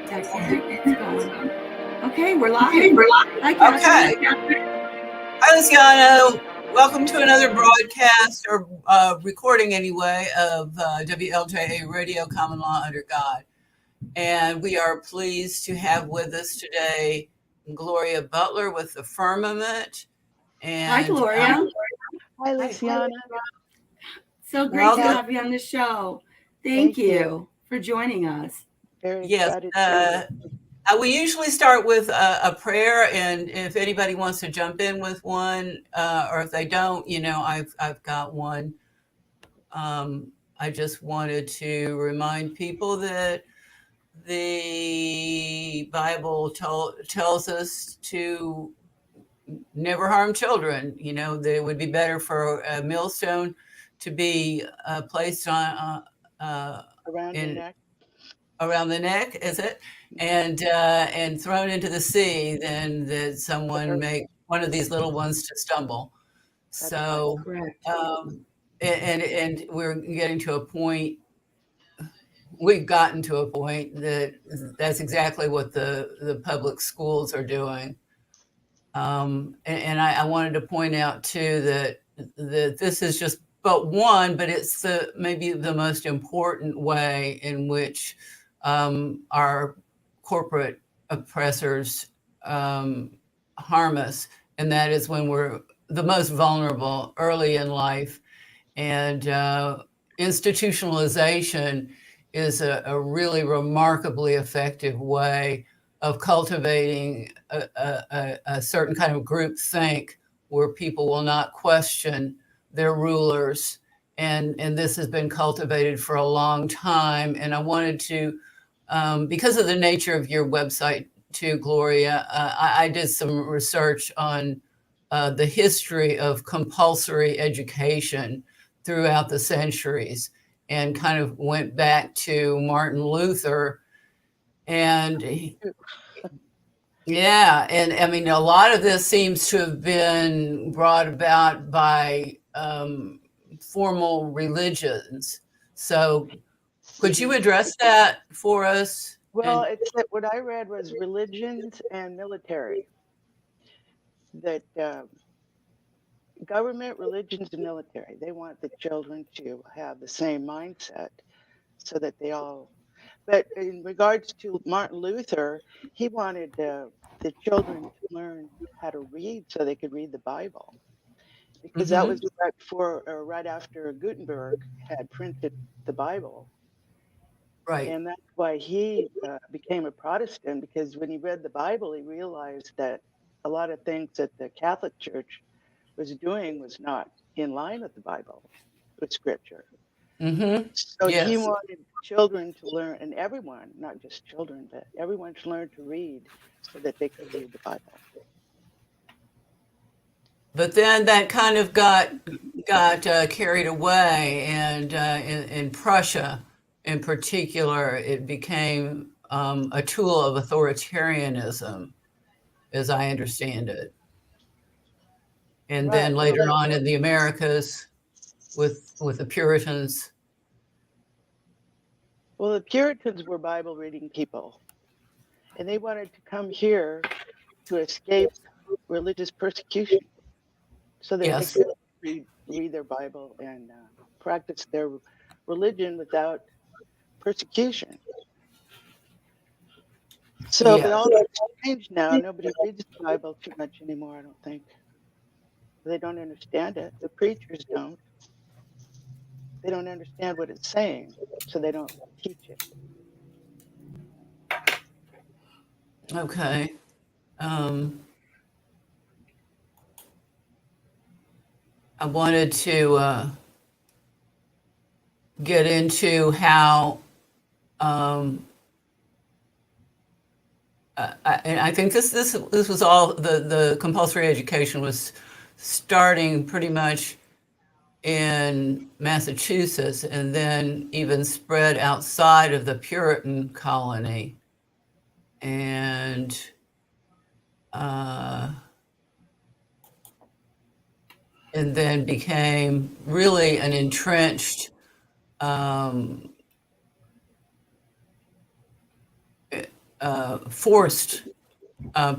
Excellent. It's going. Okay, we're live. Hi, Okay. Catherine. Hi, Luciano. Welcome to another broadcast, or recording anyway, of WLJA Radio Common Law Under God. And we are pleased to have with us today Gloria Butler with the Firmament. And, Hi, Gloria. Hi, Luciana. So great Welcome. to have you on the show. Thank you for joining us. Very yes, excited. we usually start with a prayer, and if anybody wants to jump in with one, or if they don't, I've got one. I just wanted to remind people that the Bible tells us to never harm children. That it would be better for a millstone to be placed on around the neck, is it? And thrown into the sea than that someone make one of these little ones to stumble. So, and we're getting to a point. We've gotten to a point that that's exactly what the public schools are doing. And I wanted to point out too that this is just but one, but it's maybe the most important way in which our corporate oppressors harm us, and that is when we're the most vulnerable early in life. And institutionalization is a really remarkably effective way of cultivating a certain kind of group think where people will not question their rulers. And this has been cultivated for a long time. And I wanted to, because of the nature of your website too, Gloria, I did some research on the history of compulsory education throughout the centuries, and kind of went back to Martin Luther. And yeah, and I mean, a lot of this seems to have been brought about by formal religions. So could you address that for us? Well, what I read was religions and military. That government, religions, and military, they want the children to have the same mindset so that they all. But in regards to Martin Luther, he wanted the children to learn how to read so they could read the Bible. Because that was right before or right after Gutenberg had printed the Bible. Right. And that's why he became a Protestant, because when he read the Bible, he realized that a lot of things that the Catholic Church was doing was not in line with the Bible, with Scripture. So yes. he wanted children to learn, and everyone, not just children, but everyone to learn to read so that they could read the Bible. But then that kind of got carried away, and in Prussia, in particular, it became a tool of authoritarianism, as I understand it. And then later on in the Americas, with the Puritans. Well, the Puritans were Bible reading people, and they wanted to come here to escape religious persecution, so that they could read their Bible and practice their religion without persecution. So, but all that's changed now. Nobody reads the Bible too much anymore, I don't think. They don't understand it. The preachers don't. They don't understand what it's saying, so they don't teach it. Okay. I wanted to get into how, and I think this was all the compulsory education was starting pretty much in Massachusetts, and then even spread outside of the Puritan colony, and then became really an entrenched forced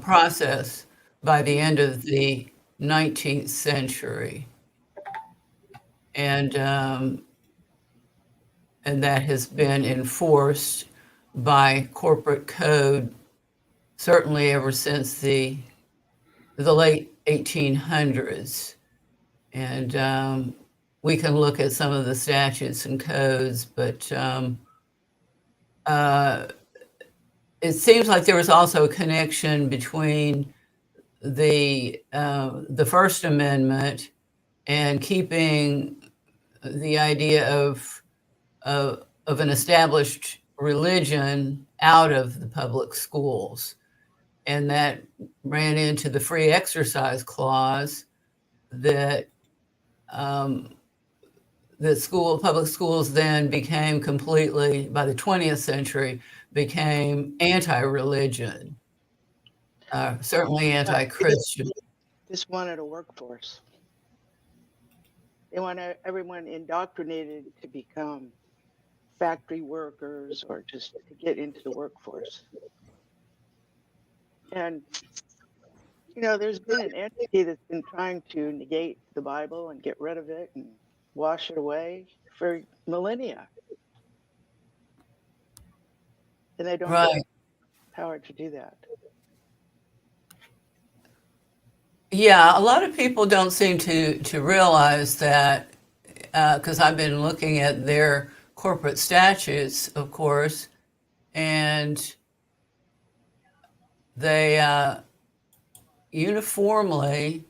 process by the end of the 19th century. And that has been enforced by corporate code, certainly ever since the late 1800s. And we can look at some of the statutes and codes, but it seems like there was also a connection between the First Amendment and keeping the idea of an established religion out of the public schools. And that ran into the free exercise clause that public schools then became completely, by the 20th century, became anti-religion, certainly anti-Christian. Just wanted a workforce. They want everyone indoctrinated to become factory workers or just to get into the workforce. And, there's been an entity that's been trying to negate the Bible and get rid of it and wash it away for millennia. And they don't have the power to do that. Yeah, a lot of people don't seem to realize that, because I've been looking at their corporate statutes, of course, and they uniformly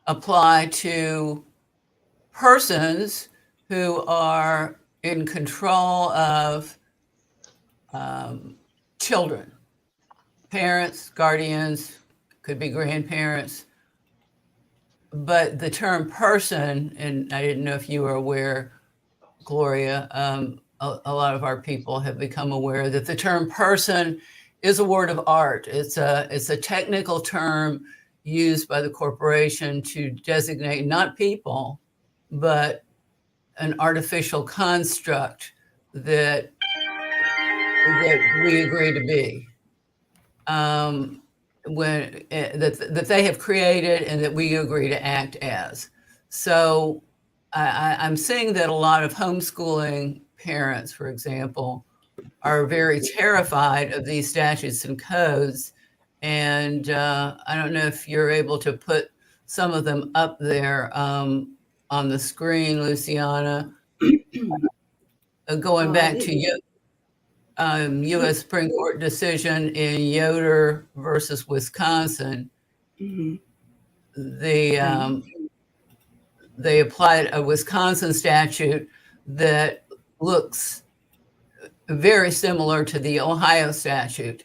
apply to persons who are in control of children, parents, guardians, could be grandparents. But the term person, and I didn't know if you were aware, Gloria, a lot of our people have become aware that the term person is a word of art. It's a technical term used by the corporation to designate not people, but an artificial construct that we agree to be. That they have created and that we agree to act as. So I'm seeing that a lot of homeschooling parents, for example, are very terrified of these statutes and codes. And I don't know if you're able to put some of them up there on the screen, Luciana. Going back to you. U.S. Supreme Court decision in Yoder versus Wisconsin. Mm-hmm. They applied a Wisconsin statute that looks very similar to the Ohio statute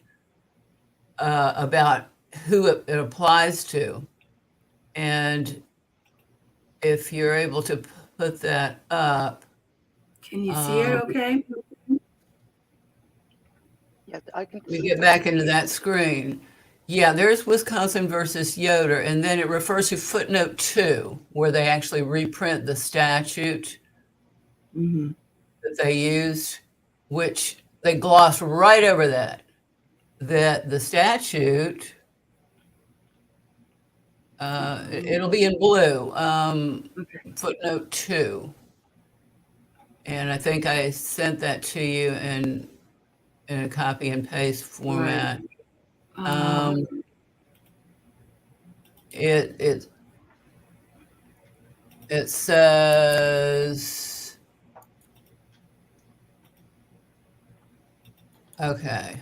about who it applies to. And if you're able to put that up. Can you see it okay? Yeah, I can We see get that. back into that screen. Yeah, there's Wisconsin versus Yoder, and then it refers to footnote 2, where they actually reprint the statute that they used, which they gloss right over that the statute, it'll be in blue, footnote 2. And I think I sent that to you in a copy and paste format. Right. It says, okay,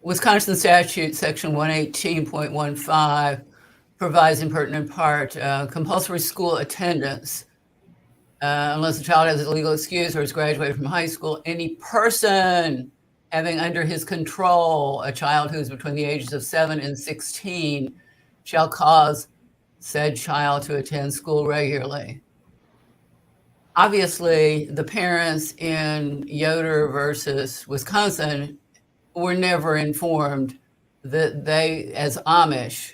Wisconsin statute section 118.15 provides in pertinent part compulsory school attendance unless the child has a legal excuse or has graduated from high school. Any person having under his control a child who is between the ages of 7 and 16 shall cause said child to attend school regularly. Obviously, the parents in Yoder versus Wisconsin were never informed that they, as Amish,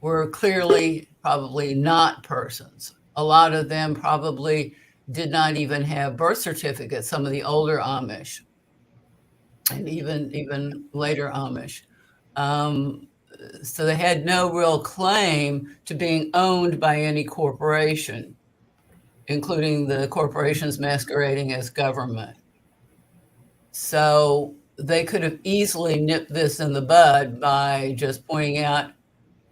were clearly probably not persons. A lot of them probably did not even have birth certificates, some of the older Amish. and even later Amish. So they had no real claim to being owned by any corporation, including the corporations masquerading as government. So they could have easily nipped this in the bud by just pointing out,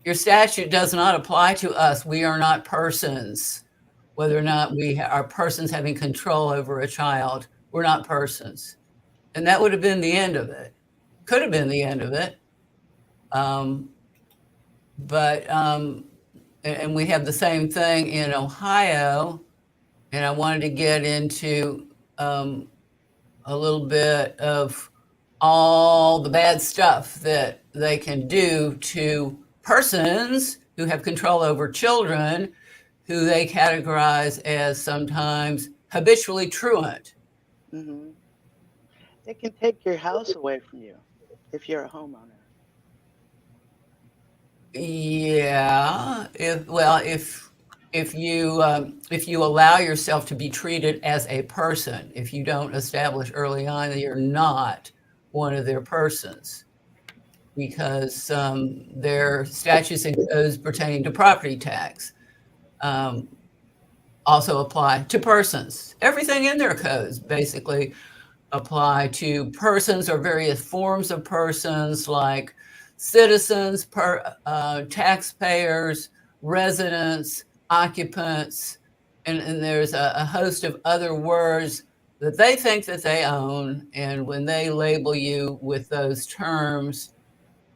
your statute does not apply to us. We are not persons. Whether or not we are persons having control over a child, we're not persons. And that would have been the end of it. Could have been the end of it. And we have the same thing in Ohio. And I wanted to get into a little bit of all the bad stuff that they can do to persons who have control over children, who they categorize as sometimes habitually truant. Mm-hmm. They can take your house away from you if you're a homeowner. Yeah, if you allow yourself to be treated as a person, if you don't establish early on that you're not one of their persons, because their statutes and codes pertaining to property tax also apply to persons. Everything in their codes basically apply to persons or various forms of persons like citizens, taxpayers, residents, occupants, and there's a host of other words that they think that they own. And when they label you with those terms,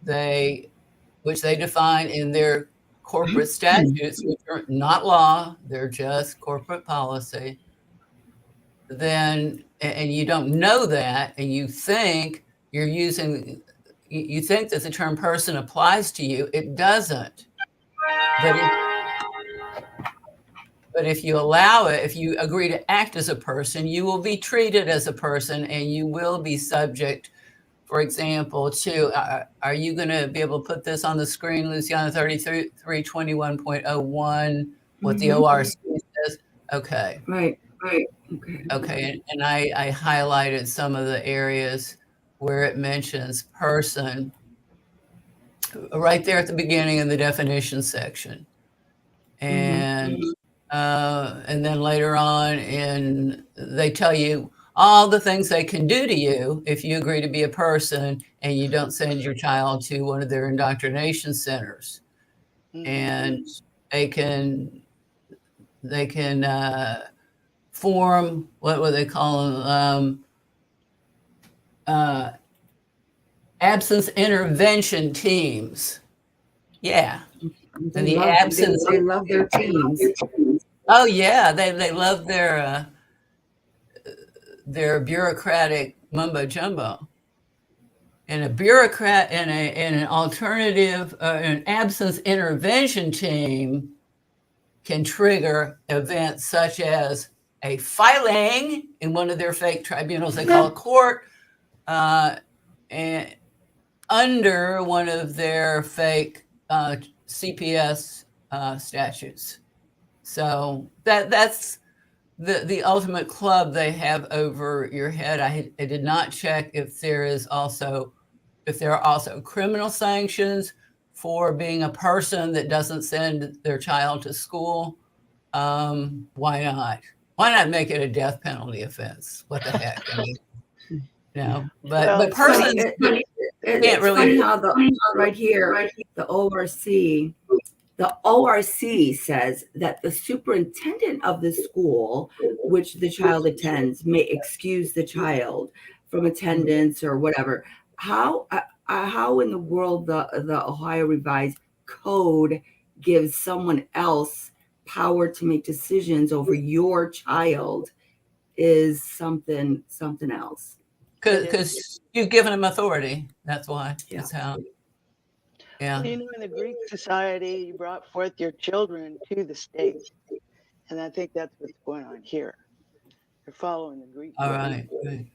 which they define in their corporate statutes, which are not law, they're just corporate policy, then, and you don't know that, and you think you think that the term person applies to you, it doesn't. But if you allow it, if you agree to act as a person, you will be treated as a person, and you will be subject, for example, to, are you going to be able to put this on the screen, Luciana, 3321.01, what the ORC says? Okay. Right. Okay, and I highlighted some of the areas where it mentions person right there at the beginning in the definition section. And then later on they tell you all the things they can do to you if you agree to be a person and you don't send your child to one of their indoctrination centers. Mm-hmm. And they can form, what would they call them? Absence intervention teams. Yeah. And the absence. They love their teams. Oh yeah, they love their bureaucratic mumbo jumbo. And a bureaucrat and an alternative, an absence intervention team can trigger events such as a filing in one of their fake tribunals they call a court, and under one of their fake CPS statutes. So that's the ultimate club they have over your head. I did not check if there are also criminal sanctions for being a person that doesn't send their child to school. Why not? Why not make it a death penalty offense? What the heck? I mean, but persons can't really. Funny how right here, the ORC says that the superintendent of the school which the child attends may excuse the child from attendance or whatever. How in the world the Ohio Revised Code gives someone else power to make decisions over your child is something else. Because you've given them authority. That's why. Yeah. That's how. Yeah. In the Greek society, you brought forth your children to the state. And I think that's what's going on here. You're following the Greek. All right. Good.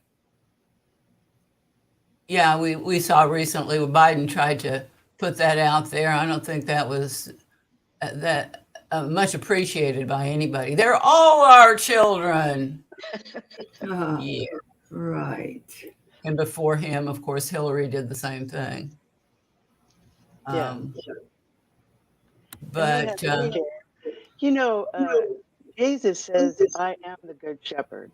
Yeah, we saw recently when Biden tried to put that out there. I don't think that was that much appreciated by anybody. They're all our children. Yeah. Right. And before him, of course, Hillary did the same thing. Yeah. Um, And they have but to care. You know, Jesus says, I am the good shepherd.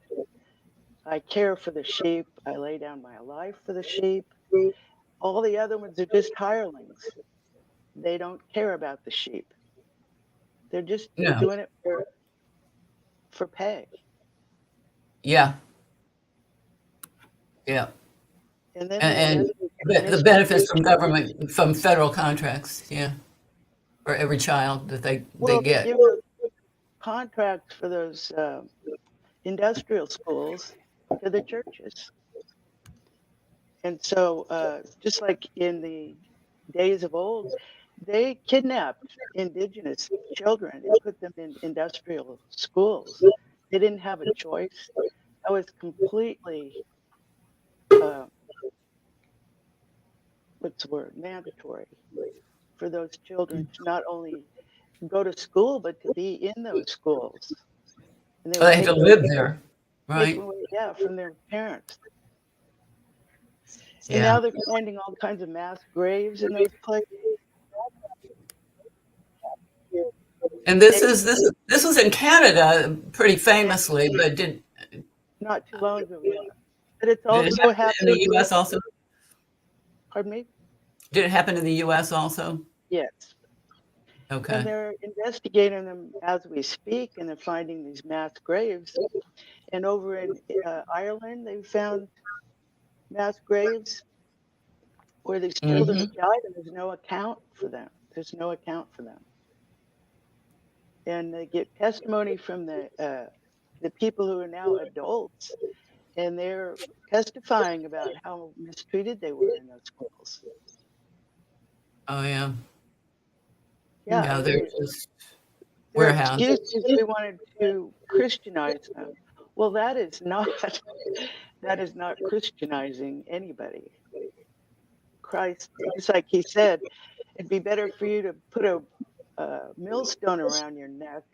I care for the sheep. I lay down my life for the sheep. All the other ones are just hirelings. They don't care about the sheep. They're just no, doing it for pay. yeah, yeah, And then they and the misbehave. benefits from government, from federal contracts, yeah, for every child that they Well, they get. give those contracts for those industrial schools to the churches. And so, just like in the days of old, they kidnapped indigenous children and put them in industrial schools. They didn't have a choice. That was completely, uh, what's the word, mandatory for those children to not only go to school, but to be in those schools. And they Oh, were they had to live there, taken right? away, yeah, from their parents. And Yeah. now they're finding all kinds of mass graves in those places. And this was in Canada pretty famously, but Not too long ago, yeah. But it's did it also happen in the happening. U.S. also? Pardon me? Did it happen in the U.S. also? Yes. And Okay. they're investigating them as we speak, and they're finding these mass graves. And over in Ireland, they found mass graves where these children Hmm. have died, and there's no account for them. There's no account for them. And they get testimony from the people who are now adults, and they're testifying about how mistreated they were in those schools. Oh yeah. Yeah, Yeah, and they're they, just their warehouses. excuse is we wanted to Christianize them. Well, that is not that is not Christianizing anybody. Christ, just like he said, it'd be better for you to put a millstone around your neck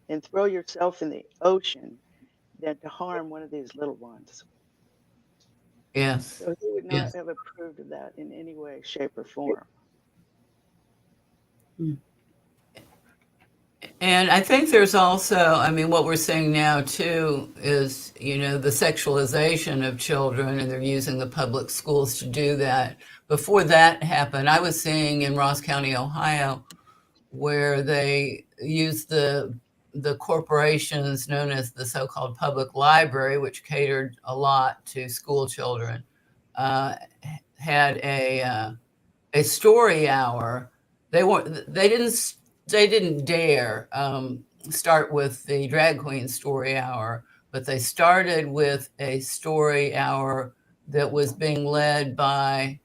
and throw yourself in the ocean than to harm one of these little ones. Yes. So he would not Yes. have approved of that in any way, shape, or form. And I think there's also, I mean, what we're seeing now too is, you know, the sexualization of children, and they're using the public schools to do that. Before that happened, I was seeing in Ross County, Ohio, where they used the corporations known as the so-called public library, which catered a lot to school children, uh, had a story hour. They didn't dare start with the drag queen story hour, but they started with a story hour that was being led by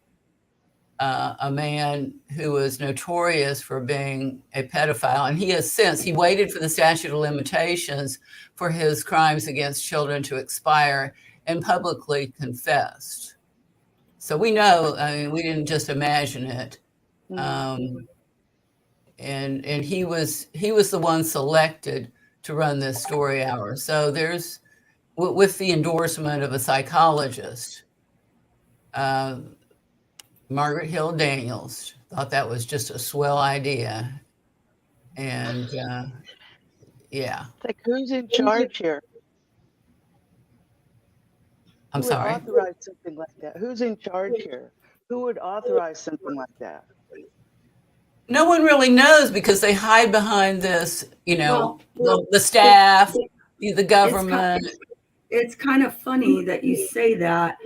a man who was notorious for being a pedophile. And he waited for the statute of limitations for his crimes against children to expire and publicly confessed. So we know, I mean, we didn't just imagine it. Mm. Um, and he was the one selected to run this story hour. So there's, with the endorsement of a psychologist, uh, Margaret Hill Daniels thought that was just a swell idea. And yeah, It's like, who's in charge here? I'm Who would sorry. authorize something like that? Who's in charge here? Who would authorize something like that? No one really knows because they hide behind this, you know, Well, the staff, the it's kind government. it's kind of funny that you say that.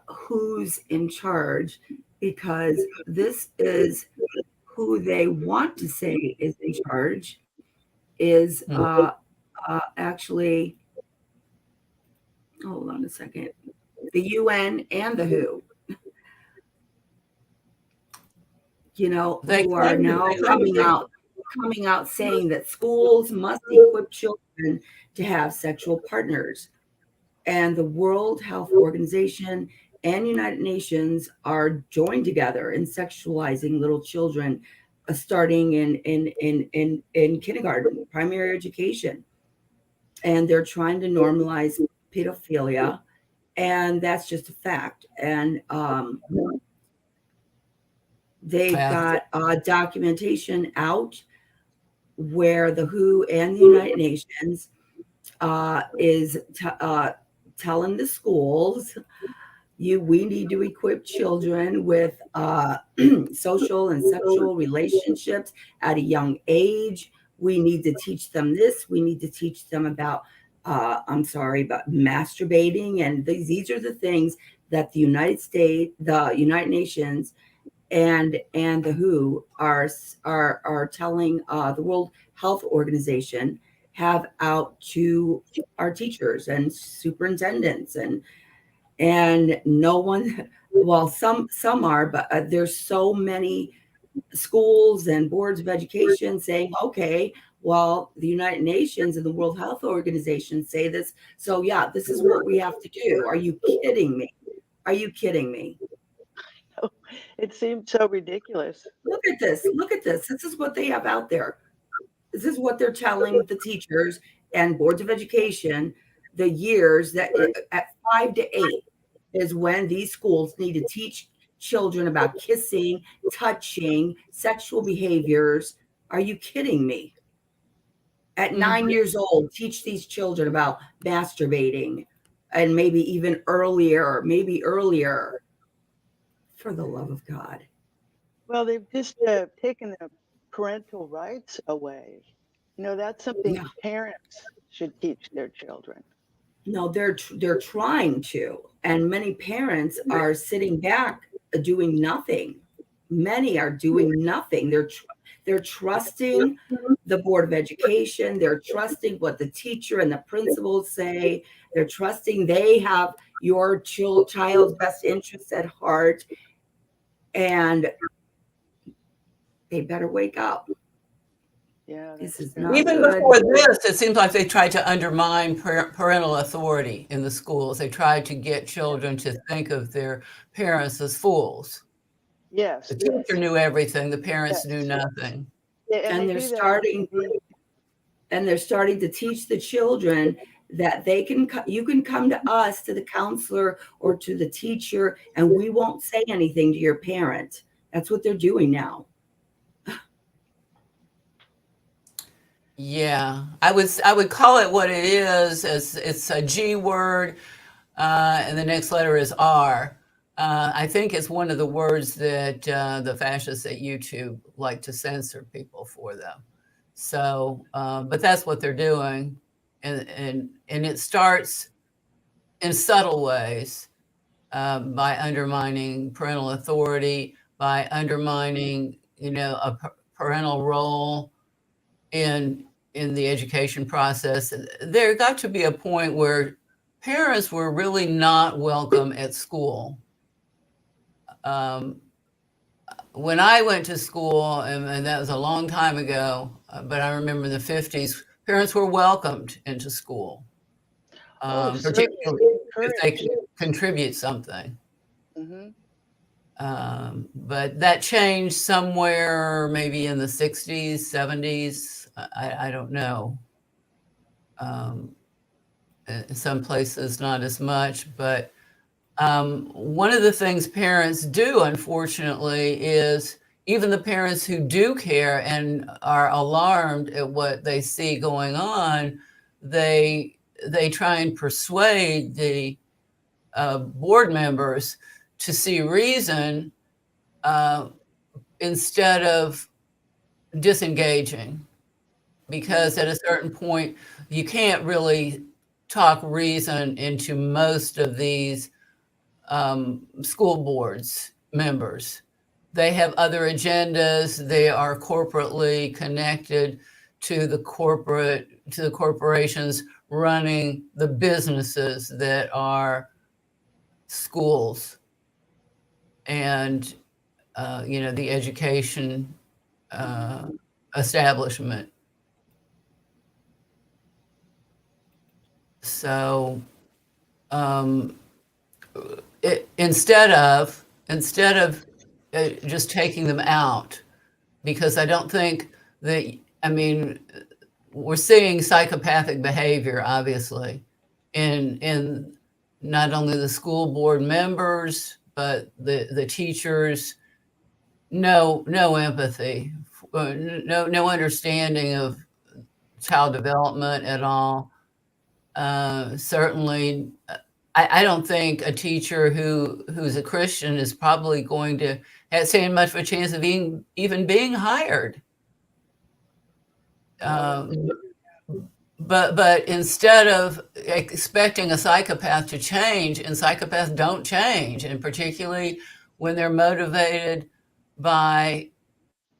Who's in charge? Because this is who they want to say is in charge. Is actually, hold on a second, the UN and the WHO. You know, They who are claim now they claim coming out saying that schools must equip children to have sexual partners. And the World Health Organization and United Nations are joined together in sexualizing little children, starting in kindergarten, primary education, and they're trying to normalize pedophilia and that's just a fact. And they've Yeah. got documentation out where the WHO and the United Nations is telling the schools, we need to equip children with social and sexual relationships at a young age. We need to teach them this. We need to teach them about about masturbating, and these are the things that the United States, the United Nations, and the WHO are telling the World Health Organization have out to our teachers and superintendents, and no one, well, some are, but there's so many schools and boards of education saying, okay, well, the United Nations and the World Health Organization say this, so yeah, this is what we have to do. Are you kidding me? Are you kidding me? It seems so ridiculous. Look at this. Look at this. This is what they have out there. This is what they're telling the teachers and boards of education, the years that at 5 to 8 is when these schools need to teach children about kissing, touching, sexual behaviors. Are you kidding me? At 9 years old, teach these children about masturbating, and maybe even earlier, for the love of God. Well, they've just taken the parental rights away. That's something parents should teach their children. No, they're trying to, and many parents are sitting back doing nothing. Many are doing nothing. They're trusting the Board of Education. They're trusting what the teacher and the principals say. They're trusting they have your child's best interests at heart, and they better wake up. Yeah, this is not even good. before this, it seems like they tried to undermine parental authority in the schools. They tried to get children to think of their parents as fools. Yes. The teacher knew everything. The parents knew nothing. Yeah, and they're starting to teach the children that you can come to us, to the counselor or to the teacher, and we won't say anything to your parent. That's what they're doing now. Yeah, I would call it what it is. As it's a G word, and the next letter is R. I think it's one of the words that the fascists at YouTube like to censor people for them. So, but that's what they're doing, and it starts in subtle ways by undermining parental authority, by undermining, a parental role in the education process. There got to be a point where parents were really not welcome at school. When I went to school, and that was a long time ago, but I remember in the 50s, parents were welcomed into school, particularly if they could contribute something. Mm-hmm. But that changed somewhere maybe in the 60s, 70s. I don't know. In some places, not as much. But one of the things parents do, unfortunately, is even the parents who do care and are alarmed at what they see going on, they try and persuade the board members to see reason instead of disengaging, because at a certain point you can't really talk reason into most of these school boards members. They have other agendas. They are corporately connected to the corporations running the businesses that are schools and the education establishment. So instead of just taking them out, because I don't think that, we're seeing psychopathic behavior, obviously, in not only the school board members, but the teachers, no empathy, no understanding of child development at all. Certainly, I don't think a teacher who's a Christian is probably going to stand much of a chance of even being hired. But instead of expecting a psychopath to change, and psychopaths don't change, and particularly when they're motivated by,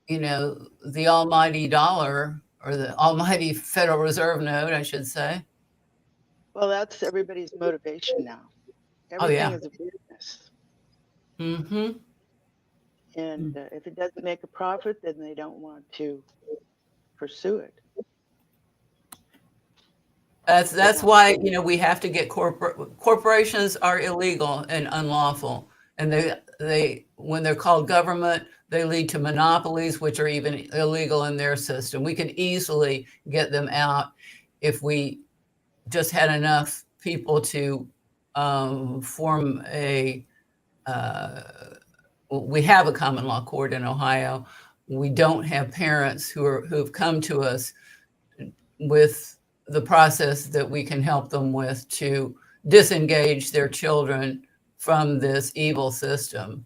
the almighty dollar, or the almighty Federal Reserve note, I should say. Well, that's everybody's motivation now. Oh, Everything yeah. is a business. Mm-hmm. And if it doesn't make a profit, then they don't want to pursue it. That's why, we have to get corporations are illegal and unlawful. And they when they're called government, they lead to monopolies, which are even illegal in their system. We could easily get them out if we just had enough people to form we have a common law court in Ohio. We don't have parents who've come to us with the process that we can help them with to disengage their children from this evil system.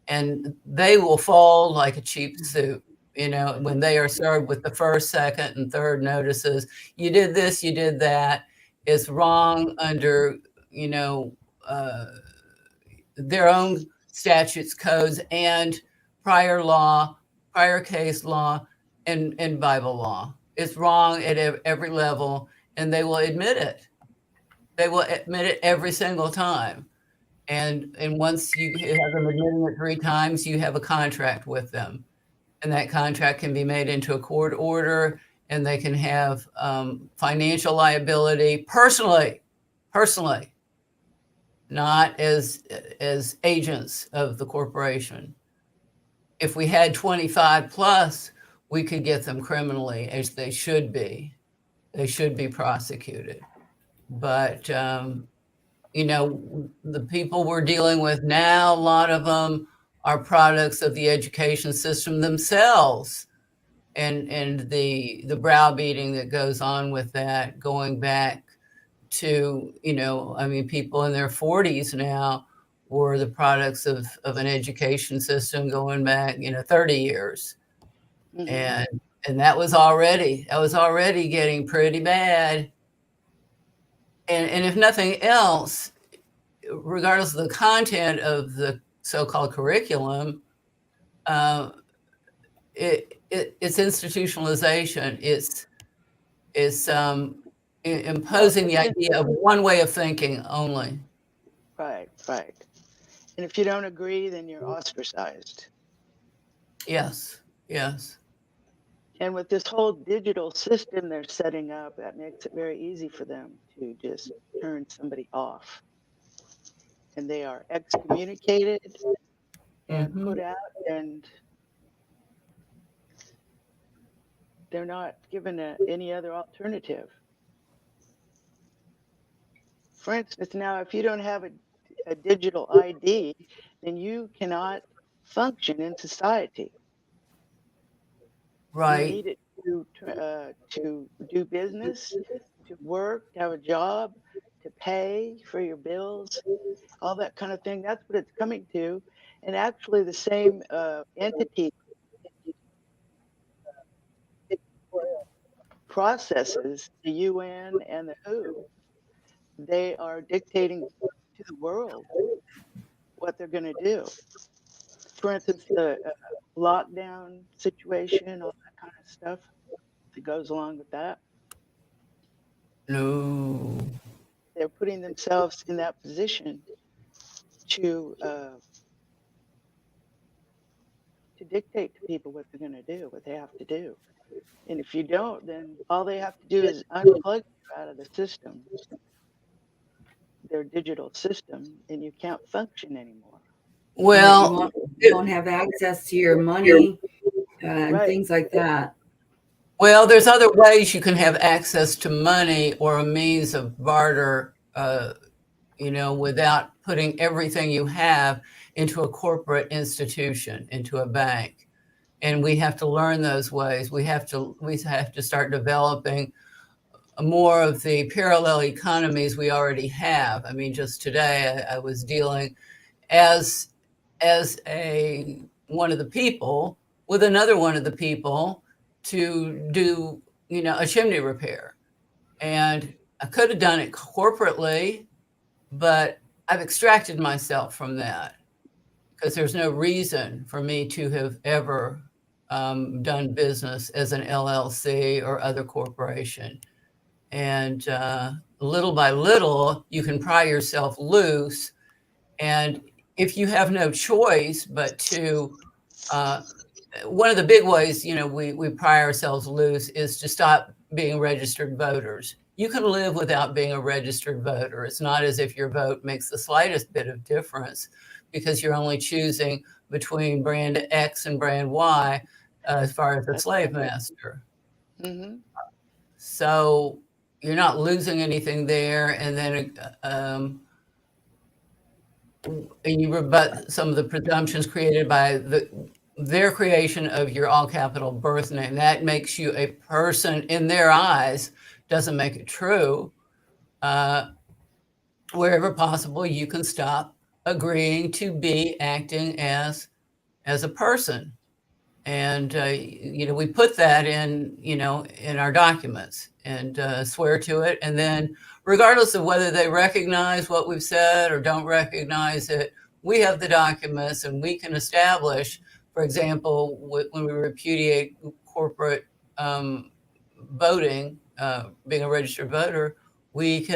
And they will fall like a cheap suit, when they are served with the first, second, and third notices. You did this, you did that. It's wrong under, their own statutes, codes, and prior law, prior case law, and Bible law. It's wrong at every level, and they will admit it. They will admit it every single time. And once you have them admitting it 3 times, you have a contract with them. And that contract can be made into a court order, and they can have financial liability personally, not as agents of the corporation. If we had 25 plus, we could get them criminally, as they should be. They should be prosecuted. But, the people we're dealing with now, a lot of them are products of the education system themselves, and the browbeating that goes on with that, going back to, people in their 40s now were the products of an education system going back, 30 years. Mm-hmm. And that was already getting pretty bad. And if nothing else, regardless of the content of the so-called curriculum, it's institutionalization. It's imposing the idea of one way of thinking only. Right. And if you don't agree, then you're ostracized. Yes. And with this whole digital system they're setting up, that makes it very easy for them to just turn somebody off. And they are excommunicated and put out, and they're not given any other alternative. For instance, now, if you don't have a digital ID, then you cannot function in society. Right. You need it to do business, to work, to have a job, to pay for your bills, all that kind of thing. That's what it's coming to. And actually the same entity processes, the UN and the WHO, they are dictating to the world what they're going to do. For instance, the lockdown situation, all that kind of stuff that goes along with that. No. They're putting themselves in that position to dictate to people what they're going to do, what they have to do. And if you don't, then all they have to do is unplug you out of the system, their digital system, and you can't function anymore. Well, you won't have access to your money and Right. things like that. Well, there's other ways you can have access to money or a means of barter, without putting everything you have into a corporate institution, into a bank. And we have to learn those ways. We have to start developing more of the parallel economies we already have. I mean, just today I was dealing as one of the people with another one of the people to do, a chimney repair. And I could have done it corporately, but I've extracted myself from that because there's no reason for me to have ever done business as an LLC or other corporation. And little by little, you can pry yourself loose. And if you have no choice but to, one of the big ways, we pry ourselves loose is to stop being registered voters. You can live without being a registered voter. It's not as if your vote makes the slightest bit of difference because you're only choosing between brand X and brand Y as far as the slave master. Mm-hmm. So you're not losing anything there. And then and you rebut some of the presumptions created by their creation of your all capital birth name. That makes you a person in their eyes, doesn't make it true. Wherever possible, you can stop agreeing to be acting as a person. And, we put that in our documents and swear to it. And then regardless of whether they recognize what we've said or don't recognize it, we have the documents and we can establish, for example, when we repudiate corporate voting, being a registered voter, we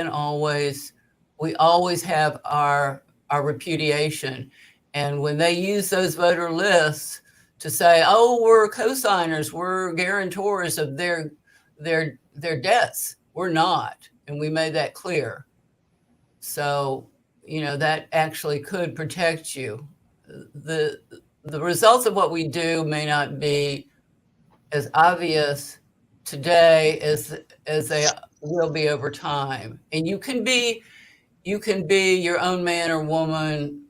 always have our repudiation. And when they use those voter lists to say, oh, we're co-signers, we're guarantors of their debts, we're not. And we made that clear. So, that actually could protect you. The results of what we do may not be as obvious today as they will be over time. And you can be your own man or woman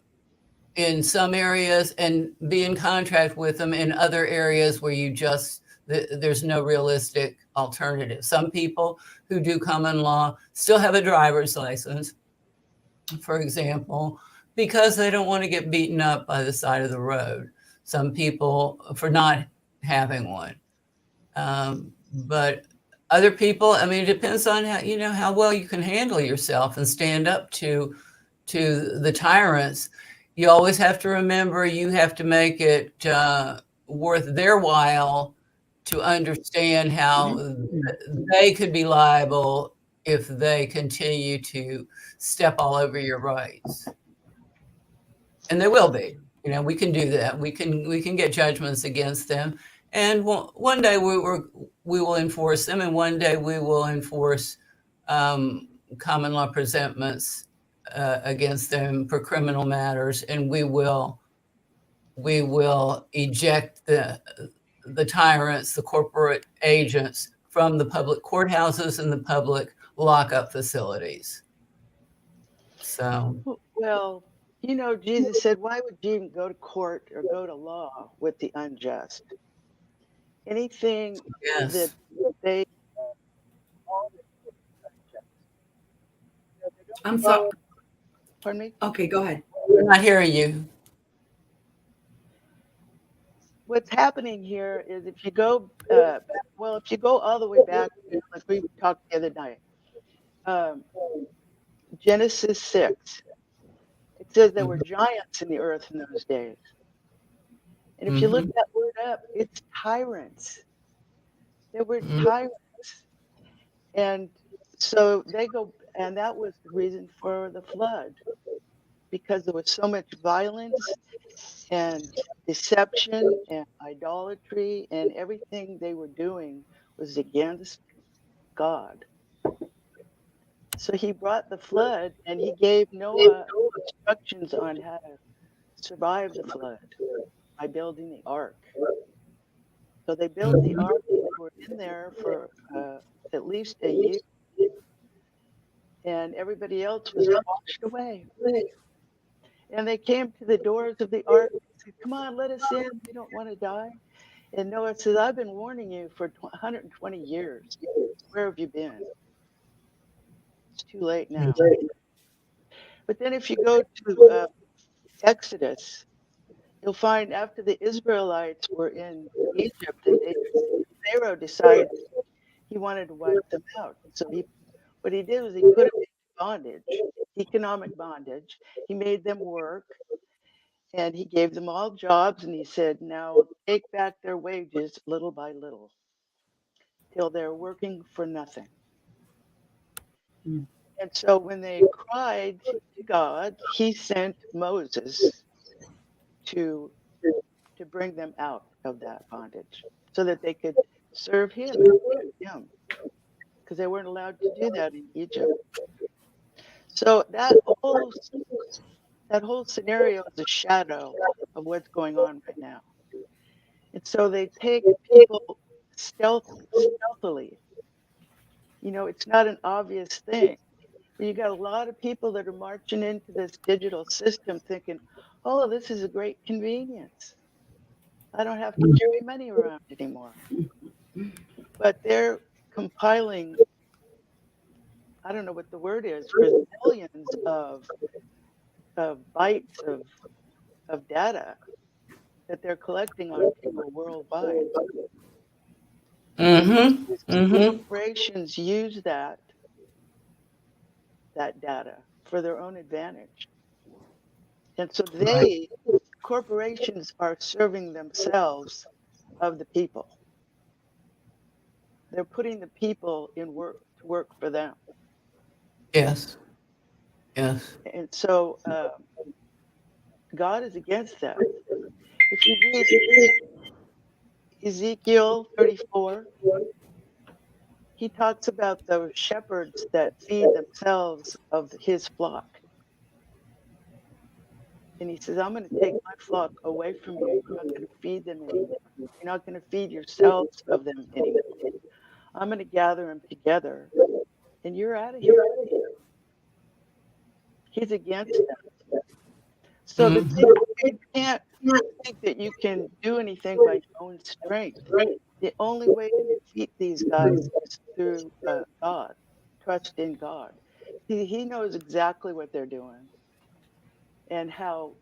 in some areas and be in contract with them in other areas where there's no realistic alternative. Some people who do common law still have a driver's license, for example, because they don't want to get beaten up by the side of the road. Some people for not having one. But other people, I mean, it depends on how well you can handle yourself and stand up to the tyrants. You always have to remember you have to make it worth their while to understand how they could be liable if they continue to step all over your rights. And they will be. We can do that. We can get judgments against them. And one day we will enforce them, and one day we will enforce common law presentments against them for criminal matters, and we will eject the tyrants, the corporate agents, from the public courthouses and the public lockup facilities. So, well, Jesus said, why would you even go to court or go to law with the unjust? Anything yes. that they I'm sorry. Pardon me? Okay, go ahead. We're not hearing you. What's happening here is if you go all the way back, like we talked the other night, Genesis 6, it says there were giants in the earth in those days. And if you look that word up, it's tyrants. There were tyrants. And so they go, and that was the reason for the flood, because there was so much violence and deception and idolatry, and everything they were doing was against God. So he brought the flood, and he gave Noah instructions on how to survive the flood by building the ark. So they built the ark. They were in there for at least a year. and everybody else was washed away. And they came to the doors of the ark and said, "Come on, let us in. We don't want to die." And Noah says, "I've been warning you for 120 years. Where have you been? It's too late now." But then if you go to Exodus, you'll find after the Israelites were in Egypt and Pharaoh decided he wanted to wipe them out. So what he did was he put them into bondage, economic bondage. He made them work and he gave them all jobs and he said, "Now take back their wages little by little till they're working for nothing." Mm. And so when they cried to God, he sent Moses to bring them out of that bondage so that they could serve him and worship him because they weren't allowed to do that in Egypt. So that whole scenario is a shadow of what's going on right now. And so they take people stealthily. It's not an obvious thing. But you got a lot of people that are marching into this digital system thinking, "Oh, this is a great convenience. I don't have to carry money around anymore." But they're compiling, I don't know what the word is, bazillions of bytes of data that they're collecting on people worldwide. Mm-hmm. These Mm-hmm. corporations use that data for their own advantage. And so Right. corporations are serving themselves of the people. They're putting the people to work for them. Yes. Yes. And so God is against that. If you read Ezekiel 34, he talks about those shepherds that feed themselves of his flock. And he says, "I'm going to take my flock away from you. You're not going to feed them anymore. You're not going to feed yourselves of them anymore. I'm going to gather them together, and you're out of here." He's against that. So the thing Mm-hmm. is, you can't think that you can do anything by your own strength. The only way to defeat these guys is through God. Trust in God. He knows exactly what they're doing and how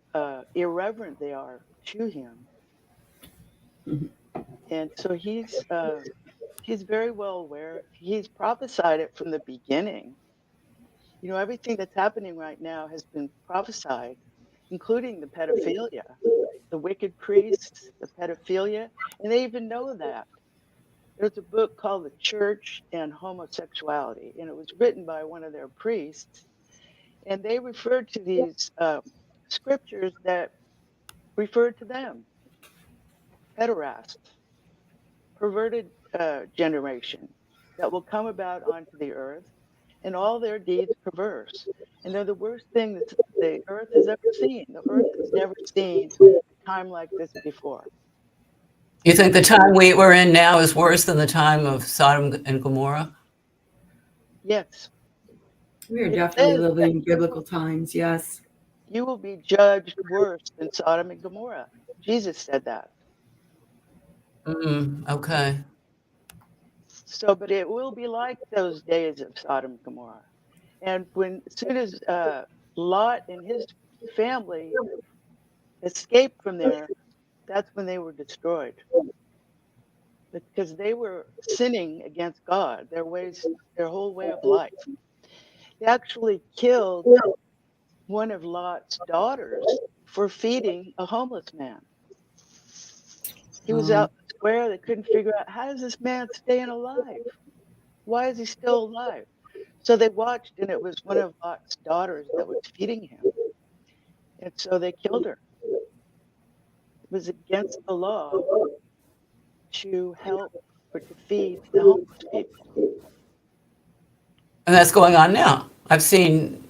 irreverent they are to him. Mhm. And so he's very well aware. He's prophesied it from the beginning. Everything that's happening right now has been prophesied, including the pedophilia, the wicked priests, the pedophilia, and they even know that. There's a book called The Church and Homosexuality, and it was written by one of their priests, and they referred to these scriptures that referred to them, pederast, perverted generation that will come about onto the earth, and all their deeds perverse. And they're the worst thing that the earth has ever seen. The earth has never seen a time like this before. You think the time we're in now is worse than the time of Sodom and Gomorrah? Yes. We are It definitely says that living in biblical times. Yes. you will be judged worse than Sodom and Gomorrah. Jesus said that. Okay. So, but it will be like those days of Sodom and Gomorrah. And as soon as Lot and his family escaped from there, that's when they were destroyed because they were sinning against God, their whole way of life. They actually killed one of Lot's daughters for feeding a homeless man. He was out in the square. They couldn't figure out, how is this man staying alive? Why is he still alive? So they watched, and it was one of Lot's daughters that was feeding him. And so they killed her. It was against the law to help or to feed the homeless people. And that's going on now. I've seen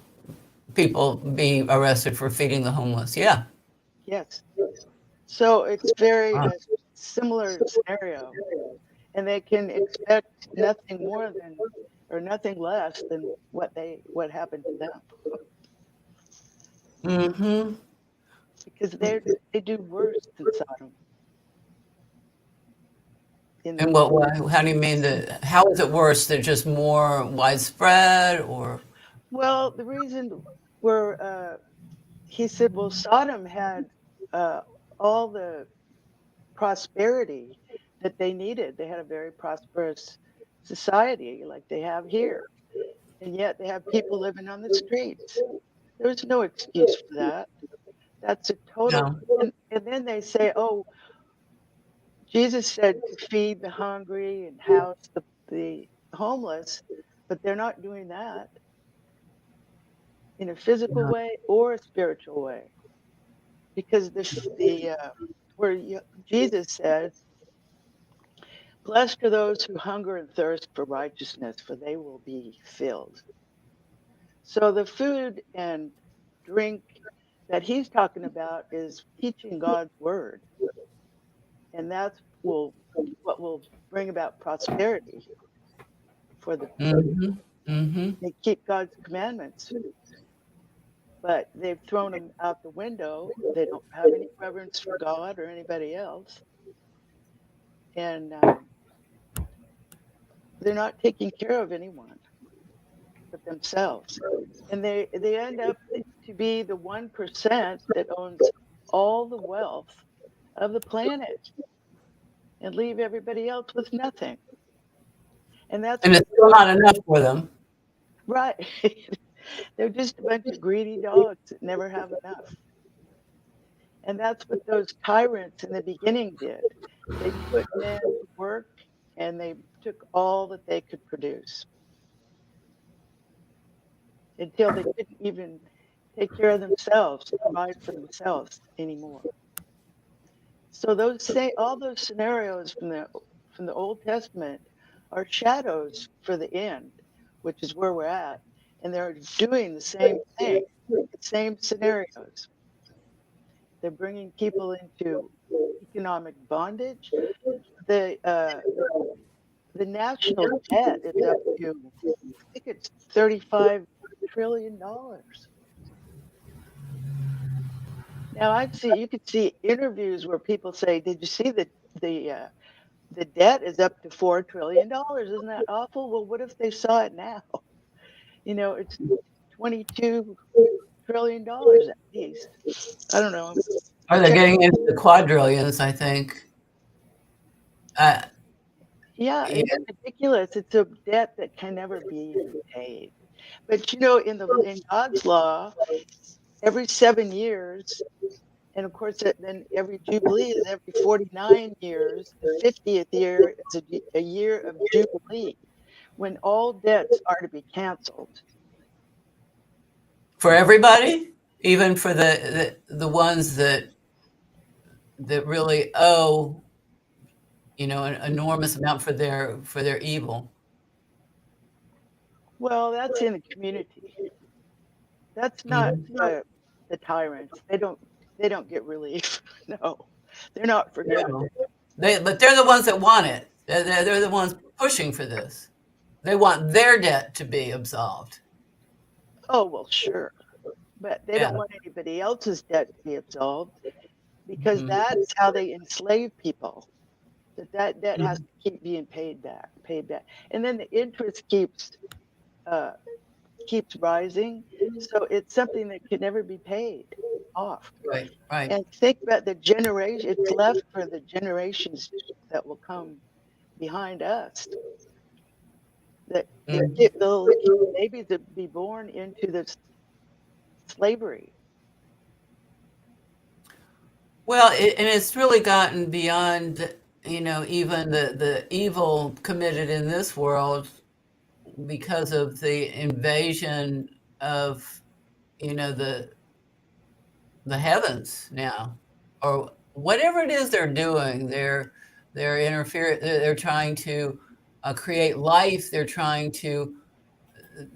people be arrested for feeding the homeless. Yeah. Yes. So it's very Wow. similar scenario. And they can expect nothing more than or nothing less than what happened to them, Mm-hmm. because they do worse than Sodom. In what way? How do you mean that? How is it worse? They're just more widespread, or? Well, the reason where he said, well, Sodom had uh, all the prosperity that they needed. They had a very prosperous society like they have here, and yet they have people living on the streets. There's no excuse for that. That's a total. No. And then they say, oh, Jesus said to feed the hungry and house the homeless, but they're not doing that in a physical No. way or a spiritual way, because where Jesus said, "Blessed are those who hunger and thirst for righteousness, for they will be filled." So the food and drink that he's talking about is teaching God's word, and that's will what will bring about prosperity for the people. Mm-hmm. Mm-hmm. They keep God's commandments, but they've thrown them out the window. They don't have any reverence for God or anybody else, and they're not taking care of anyone but themselves. And they end up to be the 1% that owns all the wealth of the planet and leave everybody else with nothing. And that's And what it's still not enough for them. right. They're just a bunch of greedy dogs that never have enough. And that's what those tyrants in the beginning did. They put men to work and they took all that they could produce until they couldn't even take care of themselves, provide for themselves anymore. So all those scenarios from the Old Testament are shadows for the end, which is where we're at, and they're doing the same thing, the same scenarios. They're bringing people into economic bondage. The national debt is up to, I think it's $35 trillion. Now you could see interviews where people say, "Did you see the the debt is up to $4 trillion? Isn't that awful?" Well, what if they saw it now? It's $22 trillion at least. I don't know. Or they're getting into the quadrillions, I think. Uh, Yeah, yeah. it's ridiculous. It's a debt that can never be repaid. But in God's law, every 7 years, and of course, then every Jubilee is every 49 years. The 50th year is a year of Jubilee when all debts are to be canceled. For everybody, even for the ones that really owe, an enormous amount for their evil. Well, that's in the community. That's not Mhm. the tyrants. They don't get relief. No, they're not forgiven. No. But they're the ones that want it. They're the ones pushing for this. They want their debt to be absolved. Oh, well, sure. But they don't Yeah. want anybody else's debt to be absolved because Mhm. that's how they enslave people. That debt has Mhm. to keep being paid back, paid back. And then the interest uh, keeps rising. So it's something that can never be paid off. Right. Right. And think about the generation, it's left for the generations that will come behind us. That Mhm. the little babies that be born into this slavery. Well, and it's really gotten beyond, even the evil committed in this world because of the invasion of, the heavens now, or whatever it is they're doing. They're interfering. They're trying to create life. They're trying to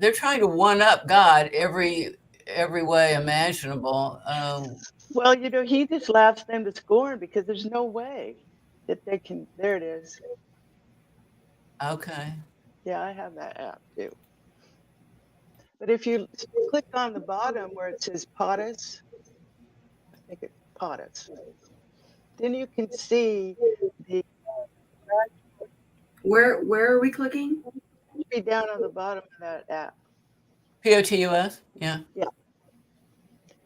one up God every way imaginable. Well, he just laughs them to scorn because there's no way that they can. There it is. Okay. Yeah, I have that app too. But if you click on the bottom where it says POTUS, I think it's POTUS, then you can see the Where are we clicking? should be down on the bottom of that app. POTUS? Yeah. Yeah.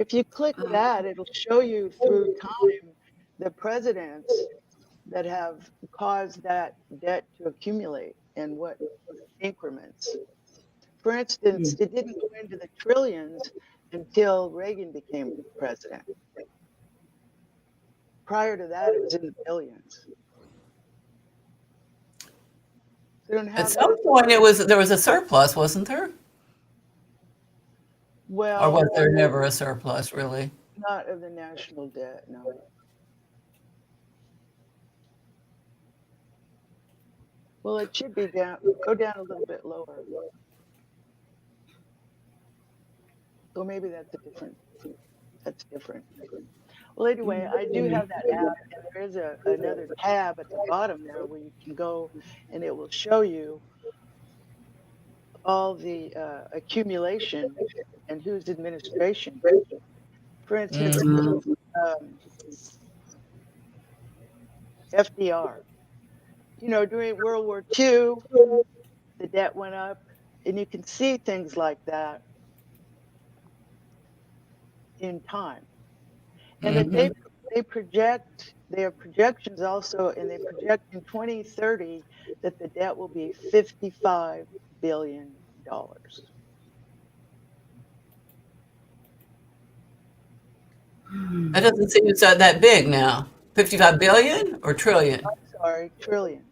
If you click that, it'll show you through time the presidents that have caused that debt to accumulate and what increments. For instance, it didn't go into the trillions until Reagan became president. Prior to that, it was in the billions. They don't At have some that. point, there was a surplus, wasn't there? Or was Well, there never a surplus, really? not of the national debt, no. Well, it should be down, go down a little bit lower. So maybe that's different. Well, anyway, I do have that app, and there is another tab at the bottom there where you can go and it will show you all the accumulation and whose administration. For instance, um, FDR. You know, during World War II, the debt went up, and you can see things like that in time. And that they project, they have projections also, and they project in 2030 that the debt will be $55 billion. That doesn't seem so that big now. 55 billion or trillion? I'm sorry, trillion.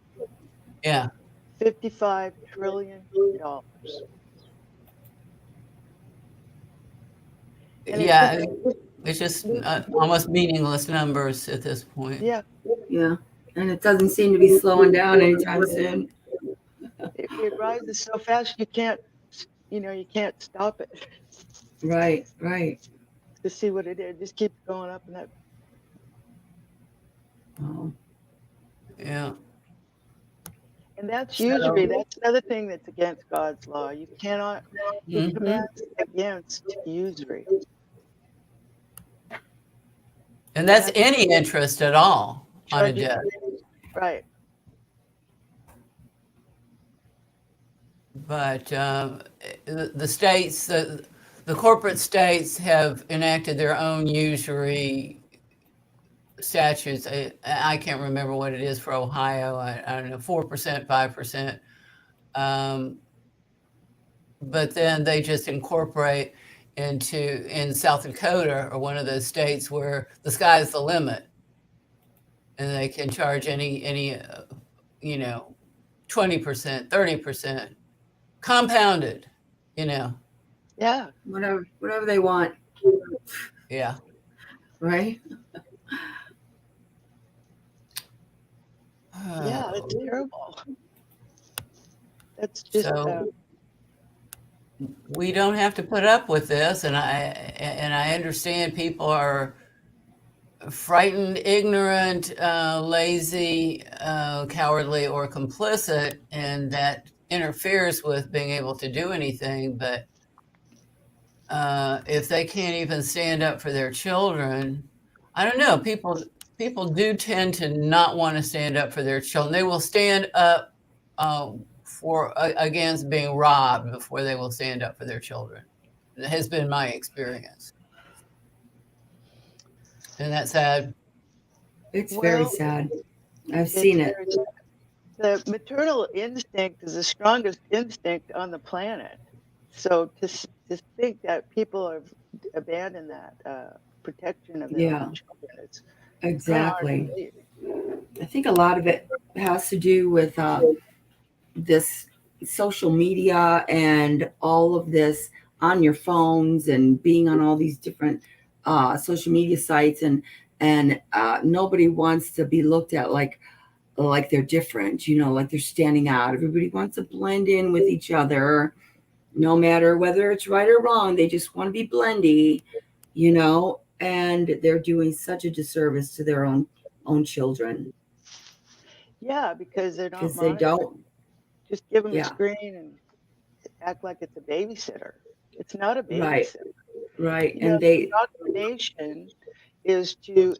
Yeah. $55 trillion. And Yeah. It's just almost meaningless numbers at this point. Yeah. Yeah. And it doesn't seem to be slowing down anytime soon. It rises so fast you can't stop it. Right, right. To see what it is. It just keeps going up and up. Oh. Yeah. And that's usury. That's another thing that's against God's law. You cannot He commands against usury. And that's any interest at all on a debt. Right. But the states, the corporate states have enacted their own usury statutes. I can't remember what it is for Ohio. I don't know, 4%, 5%. But then they just incorporate in South Dakota or one of those states where the sky's the limit, and they can charge any 20%, 30%, compounded, Yeah. Whatever they want. Yeah. Right? Yeah, it's terrible. That's just so we don't have to put up with this, and I understand people are frightened, ignorant, lazy, cowardly, or complicit, and that interferes with being able to do anything. But if they can't even stand up for their children, I don't know. People do tend to not want to stand up for their children. They will stand up against being robbed before they will stand up for their children. It has been my experience. Isn't that sad? It's very sad. I've seen it. The maternal instinct is the strongest instinct on the planet. So to think that people have abandoned that protection of their own children, it's exactly. I think a lot of it has to do with this social media and all of this on your phones and being on all these different social media sites, and nobody wants to be looked at like they're different, like they're standing out. Everybody wants to blend in with each other, no matter whether it's right or wrong. They just want to be blendy, and they're doing such a disservice to their own children. Yeah, because they're not they don't Just give them a Yeah. screen and act like it's a babysitter. It's not a Right. babysitter. Right. You know, And they, indoctrination is to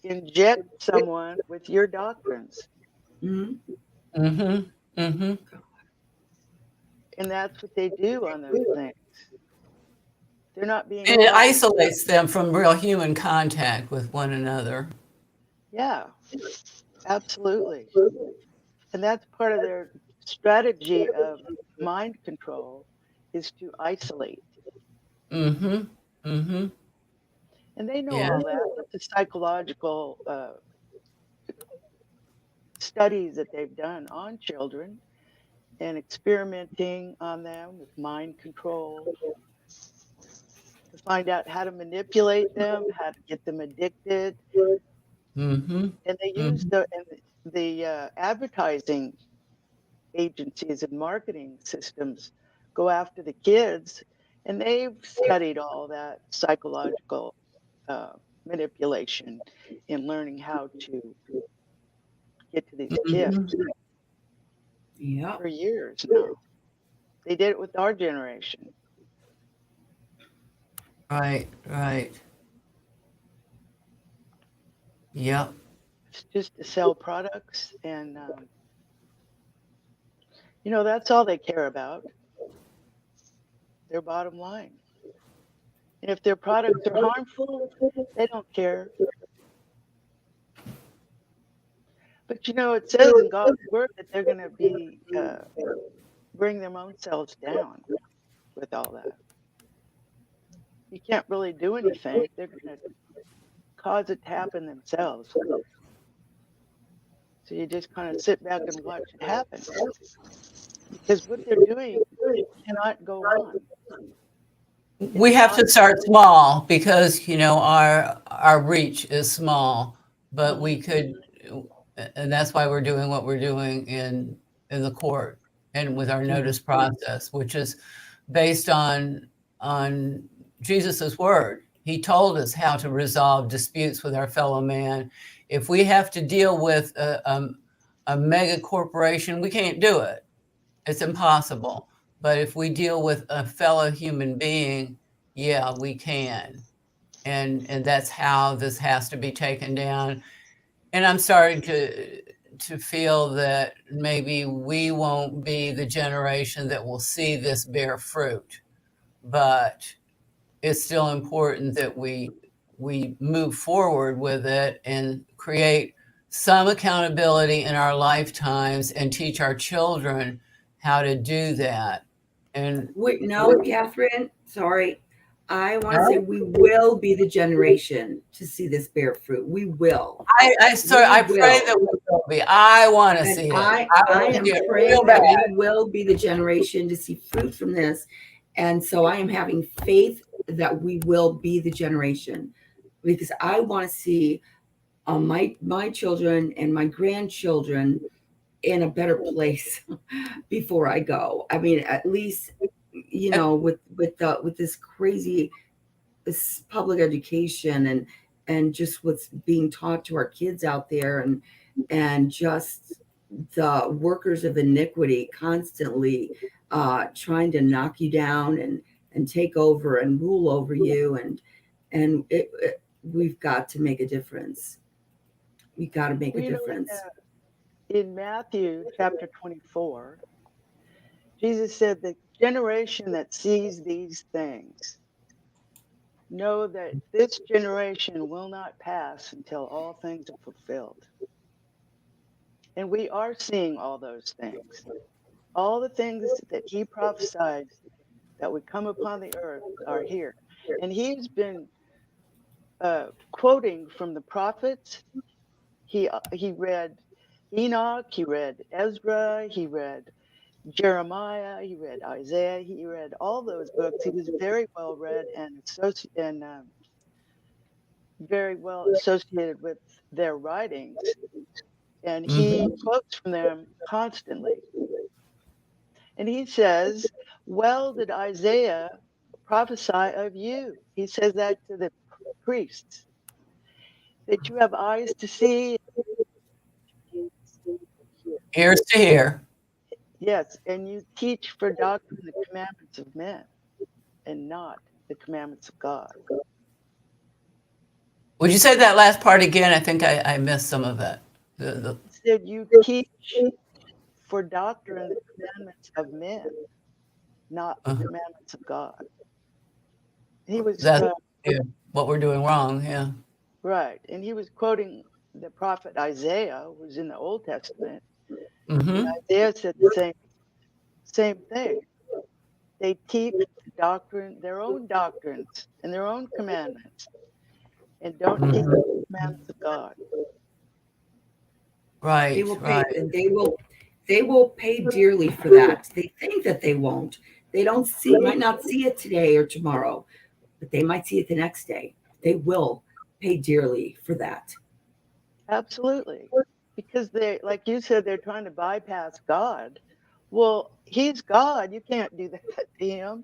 inject someone with your doctrines. mhm. Mm-hmm. Mm-hmm. And that's what they do on those things. They're not being And it taught. isolates them from real human contact with one another. Yeah, absolutely. And that's part of their strategy of mind control is to isolate. Mm-hmm. Mm-hmm. And they know Yeah. all that with the psychological studies that they've done on children and experimenting on them with mind control to find out how to manipulate them, how to get them addicted. Mm-hmm. And they use Mm-hmm. the advertising agencies and marketing systems go after the kids, and they've studied all that psychological uh, manipulation in learning how to get to these kids Mm-hmm. Yeah. for years now. They did it with our generation. Right. Right. Yep. It's just to sell products, and that's all they care about. Their bottom line. And if their products are harmful, they don't care. But it says in God's word that they're going to be bring their own selves down with all that. You can't really do anything. They're going to cause it to happen themselves. So you just kind of sit back and watch it happen because what they're doing cannot go on. We It's have not. to start small because our reach is small, but we could, and that's why we're doing what we're doing in the court and with our notice process, which is based on Jesus's word. He told us how to resolve disputes with our fellow man. If we have to deal with a mega corporation, we can't do it. It's impossible. But if we deal with a fellow human being, yeah, we can. And that's how this has to be taken down. And I'm starting to feel that maybe we won't be the generation that will see this bear fruit. But it's still important that we move forward with it and create some accountability in our lifetimes and teach our children how to do that. And Wait, no, Catherine, sorry. I want to say we will be the generation to see this bear fruit. We will. I pray that we will be. I want to And see it. I want to am see it praying real that bad. we will be the generation to see fruit from this. And so I am having faith that we will be the generation because I want to see my children and my grandchildren in a better place before I go. I mean, at least with this crazy this public education and just what's being taught to our kids out there and just the workers of iniquity constantly trying to knock you down and take over and rule over you and we've got to make a difference. We got to make a Well, difference. in Matthew chapter 24, Jesus said, the generation that sees these things know that this generation will not pass until all things are fulfilled. And we are seeing all those things. All the things that he prophesied that would come upon the earth are here. And he's been quoting from the prophets. He read Enoch, he read Ezra, he read Jeremiah, he read Isaiah, he read all those books. He was very well read and very well associated with their writings. And he quotes from them constantly. And he says, well, did Isaiah prophesy of you? He says that to the priests, that you have eyes to see, Ears to hear. Yes, and you teach for doctrine the commandments of men and not the commandments of God. Would you say that last part again? I think I missed some of that. The, Instead, you teach for doctrine the commandments of men, not the commandments of God. He was that's what we're doing wrong. Yeah. right, and he was quoting the prophet Isaiah, who was in the Old Testament. Mm-hmm. And Isaiah said the same thing. They teach the doctrine, their own doctrines and their own commandments, and don't teach the commandments of God. They Right. will pay, Right. and they will pay dearly for that. They think that they won't. They don't see, might not see it today or tomorrow, but they might see it the next day. They will pay dearly for that. Absolutely. Because they, like you said, they're trying to bypass God. Well, he's God. You can't do that to him.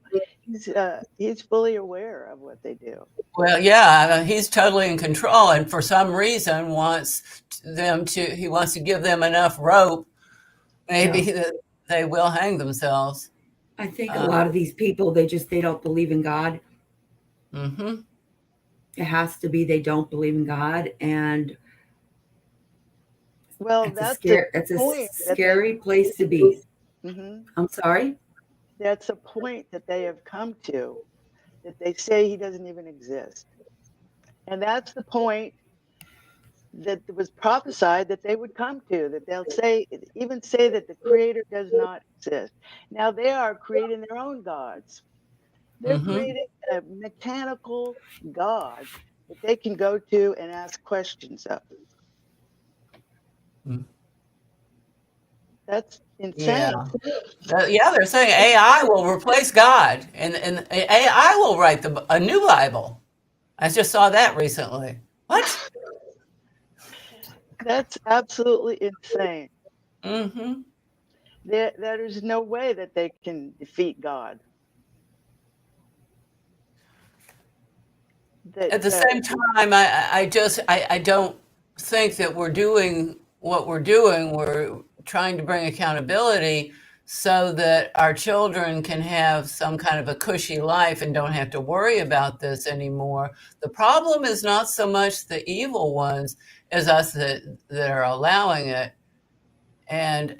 He's fully aware of what they do. Well, yeah, he's totally in control, and for some reason he wants to give them enough rope, maybe that they will hang themselves. I think a lot of these people, they don't believe in God. Mm-hmm. It has to be they don't believe in God, and Well, it's that's the a point scary place to be. Mhm. I'm sorry. That's a point that they have come to, that they say he doesn't even exist. And that's the point that was prophesied that they would come to, that they'll even say that the creator does not exist. Now they are creating their own gods. They're Mm-hmm. creating a mechanical God that they can go to and ask questions of. That's insane. Yeah. Yeah, they're saying AI will replace God, and AI will write a new Bible. I just saw that recently. What? That's absolutely insane. Mm-hmm. There is no way that they can defeat God. At the That same time, I don't think that we're doing what we're doing. We're trying to bring accountability so that our children can have some kind of a cushy life and don't have to worry about this anymore. The problem is not so much the evil ones as us that are allowing it. And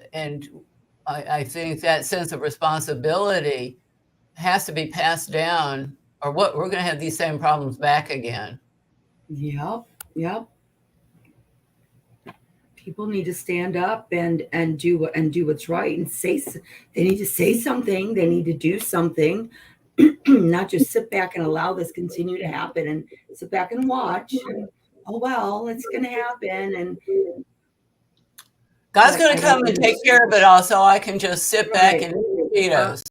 I think that sense of responsibility has to be passed down, or what we're going to have these same problems back again. Yep. Yep. People need to stand up and do what's right and they need to say something. They need to do something, not just sit back and allow this continue to happen and sit back and watch. And, oh well, it's going to happen. And God's but going I to don't come and take care of it all, so I can just sit back right. and eat Cheetos.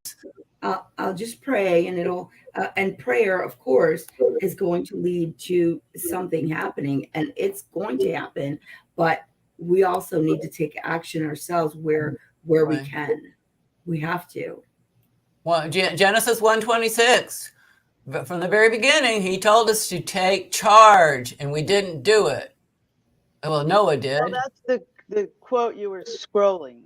I'll just pray, and and prayer, of course, is going to lead to something happening, and it's going to happen. But we also need to take action ourselves where we Right. can. We have to. Well, Genesis 1:26. From the very beginning, he told us to take charge, and we didn't do it. Well, Noah did. Well, that's the quote you were scrolling.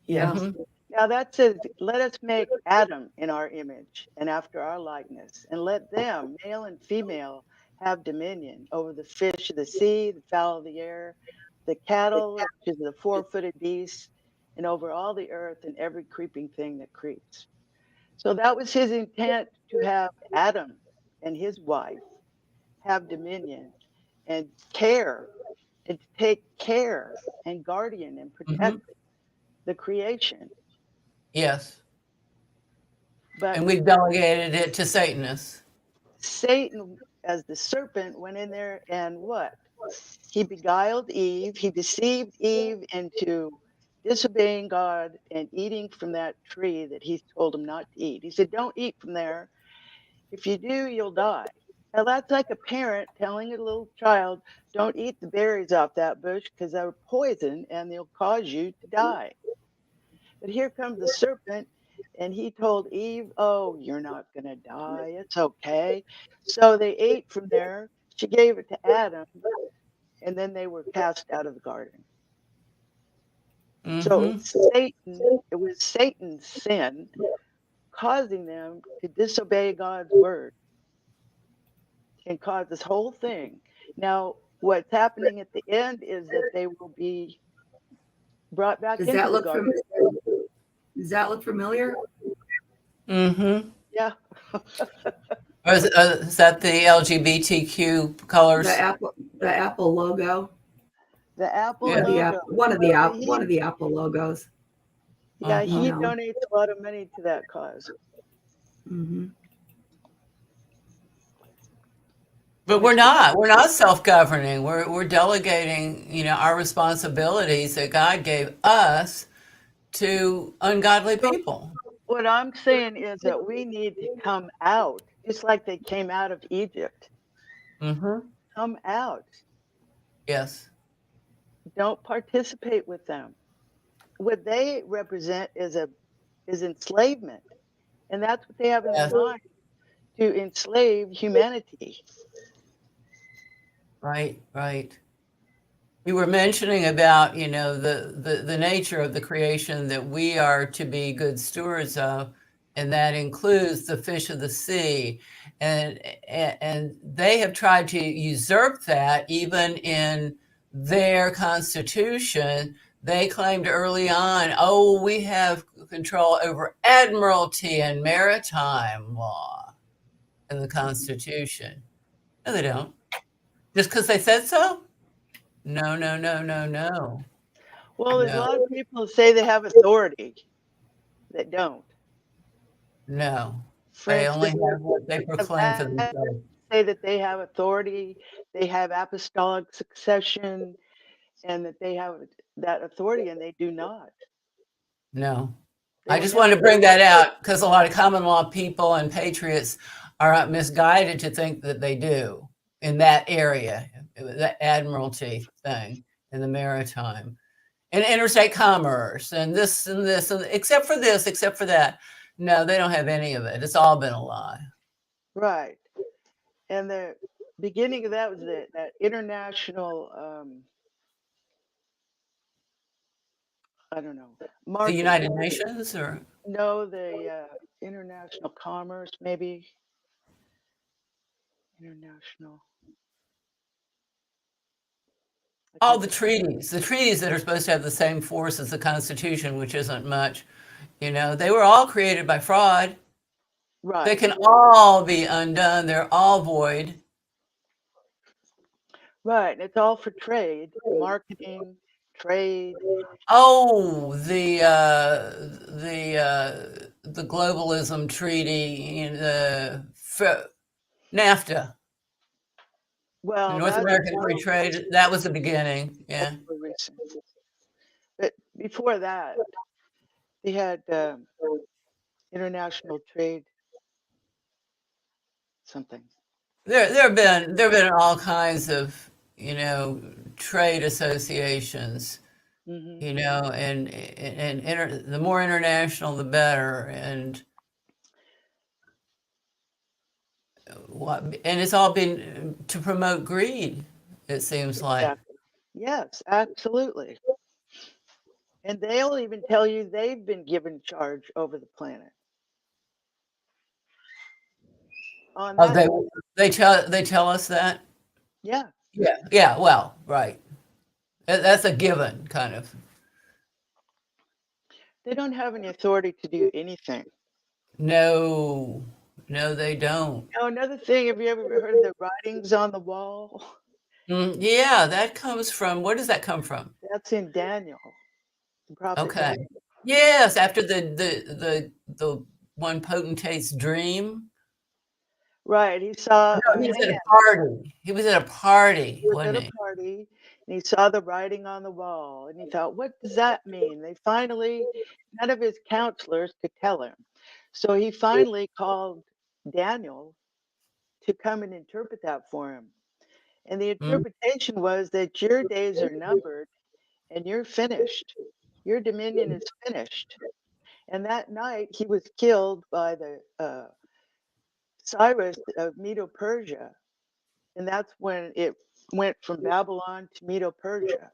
Yes. Mm-hmm. Now that says, let us make Adam in our image and after our likeness, and let them, male and female, have dominion over the fish of the sea, the fowl of the air, the cattle, which is the four-footed beasts, and over all the earth and every creeping thing that creeps. So that was his intent, to have Adam and his wife have dominion and care, and to take care and guardian and protect the creation. Yes. But And we've delegated it to Satanists. Satan, as the serpent, went in there and what? He beguiled Eve. He deceived Eve into disobeying God and eating from that tree that he told him not to eat. He said, don't eat from there. If you do, you'll die. Now that's like a parent telling a little child, don't eat the berries off that bush because they're poison and they'll cause you to die. But here comes the serpent, and he told Eve, oh, you're not going to die. It's okay. So they ate from there. She gave it to Adam, and then they were cast out of the garden. So Mm-hmm. it was Satan's sin causing them to disobey God's word and cause this whole thing. Now, what's happening at the end is that they will be brought back Does into that the look garden. does that look familiar? Mm-hmm. Yeah, Is that the LGBTQ The colors? Apple logo, the Apple Yeah. logo. one of He, the Apple logos. yeah, Uh-huh. he No. donates a lot of money to that cause. Hmm. But Which we're not self-governing. We're delegating, our responsibilities that God gave us to ungodly so people. what I'm saying is that we need to come out, just like they came out of Egypt. Mm-hmm. Come out. Yes. Don't participate with them. What they represent is enslavement, and that's what they have in their Yes. mind, to enslave humanity. Right. Right. You were mentioning about, the nature of the creation that we are to be good stewards of, and that includes the fish of the sea. And they have tried to usurp that even in their constitution. They claimed early on, oh, we have control over admiralty and maritime law in the Constitution. No, they don't. Just because they said so? No, no, no, no, no, Well, there's a no, lot of people who say they have authority that don't. no. For They only instance, have what they the proclaim for Baptists themselves. say that they have authority, they have apostolic succession, and that they have that authority, and they do not. No. They I were just never. wanted to bring that out because a lot of common law people and patriots are misguided to think that they do in that area, the admiralty thing in the maritime and interstate commerce and this and this, and except for this, except for that. No, they don't have any of it. It's all been a lie. Right. And the beginning of that was that international, I don't know, The market. United Nations or No, the international commerce, maybe international. I all can't the think. treaties that are supposed to have the same force as the Constitution, which isn't much, they were all created by fraud. They Right, can all be undone. They're all void. right. And it's all for trade, marketing, trade. Oh, the globalism treaty, NAFTA, the Well, North American Free Trade. That was the beginning. that's Yeah. more recent. But before that, they had international trade something. There have been all kinds of trade associations. Hmm. The more international, the better. And it's all been to promote greed, it seems like. Exactly. Yes, absolutely. And they'll even tell you they've been given charge over the planet on Oh, that. they tell us that? Yeah, Yeah. Yeah, well, right. That's a given, kind of. they don't have any authority to do anything. No, no, they don't. Now, another thing, have you ever heard of the writings on the wall? Yeah, that comes from, where does that come from? That's in Daniel, the prophet Okay. Daniel. Yes, after the one potentate's dream. Right. He saw a No, he was at a man party. He was at a party, who was at wasn't a he? party and he saw the writing on the wall and he thought, what does that mean? None of his counselors could tell him. So he finally called Daniel to come and interpret that for him. And the Mm, interpretation was that your days are numbered and you're finished. Your dominion is finished. And that night he was killed by the Cyrus of Medo-Persia. And that's when it went from Babylon to Medo-Persia.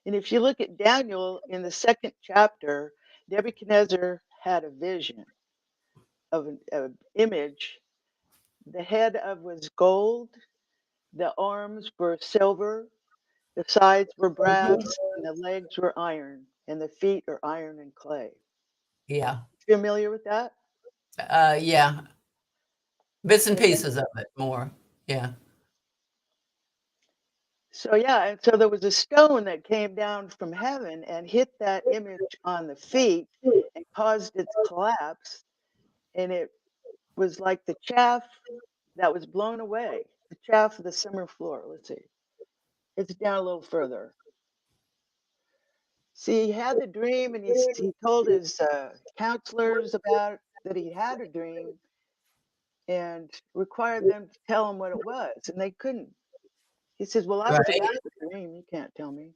And if you look at Daniel in the 2nd chapter, Nebuchadnezzar had a vision of an image. The head of was gold, the arms were silver, the sides were brass, and the legs were iron, and the feet are iron and clay. Yeah. Familiar with that? Yeah. Bits and And then, pieces of it more. Yeah. so yeah, and so there was a stone that came down from heaven and hit that image on the feet and caused its collapse. And it was like the chaff that was blown away, the chaff of the summer floor. Let's see. It's down a little further. See, he had the dream, and he told his counselors about that he had a dream, and required them to tell him what it was, and they couldn't. He says, "Well, I was Right. awake in the dream. You can't tell me."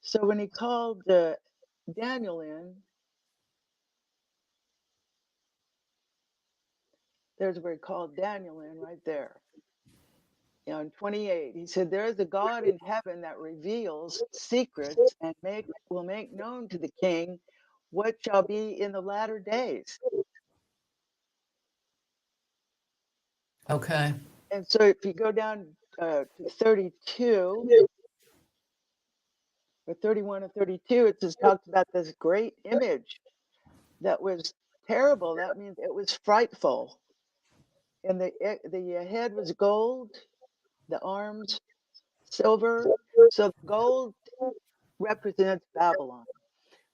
So when he called Daniel in, there's where he called Daniel in, right there. In 28, he said, "There is a God in heaven that reveals secrets and will make known to the king what shall be in the latter days." Okay. And so if you go down to 32 or 31 and 32, it just talks about this great image that was terrible. That means it was frightful. And the head was gold, the arms silver. So the gold represents Babylon.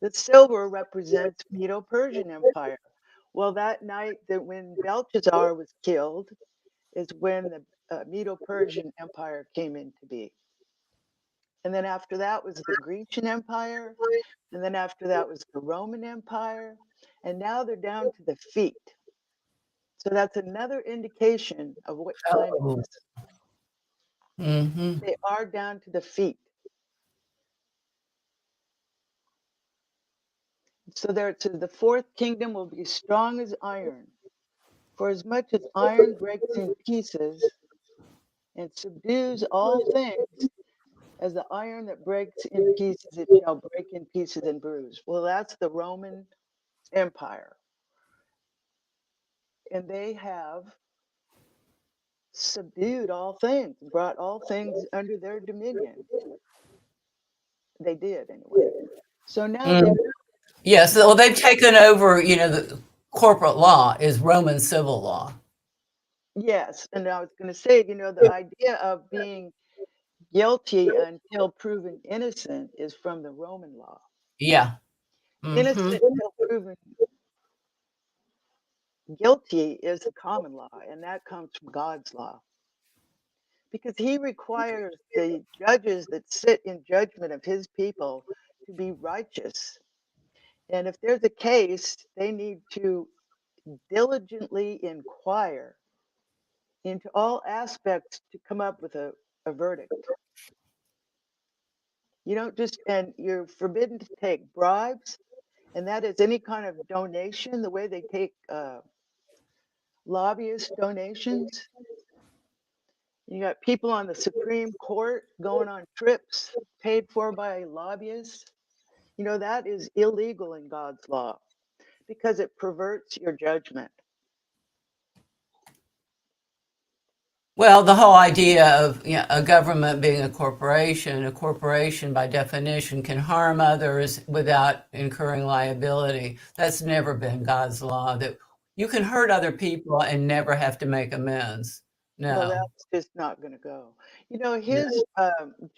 The silver represents Medo-Persian Empire. Well, that night that when Belshazzar was killed is when the Medo-Persian Empire came into being. And then after that was the Grecian Empire. And then after that was the Roman Empire. And now they're down to the feet. So that's another indication of what time it Oh. is. Mm-hmm. They are down to the feet. So the fourth kingdom will be strong as iron. For as much as iron breaks in pieces and subdues all things, as the iron that breaks in pieces, it shall break in pieces and bruise. Well, that's the Roman Empire. And they have subdued all things, brought all things under their dominion. They did anyway. So now Mm. Yes. Well, they've taken over, the corporate law is Roman civil law. yes, and I was going to say, the idea of being guilty until proven innocent is from the Roman law. Yeah. Mm-hmm. Innocent until proven guilty is the common law, and that comes from God's law. Because he requires the judges that sit in judgment of his people to be righteous. And if there's a case, they need to diligently inquire into all aspects to come up with a verdict. You don't just, and you're forbidden to take bribes, and that is any kind of donation, the way they take lobbyist donations. You got people on the Supreme Court going on trips paid for by lobbyists. That is illegal in God's law because it perverts your judgment. Well, the whole idea of a government being a corporation by definition can harm others without incurring liability. That's never been God's law, that you can hurt other people and never have to make amends. Well, No. that's just not going to go. His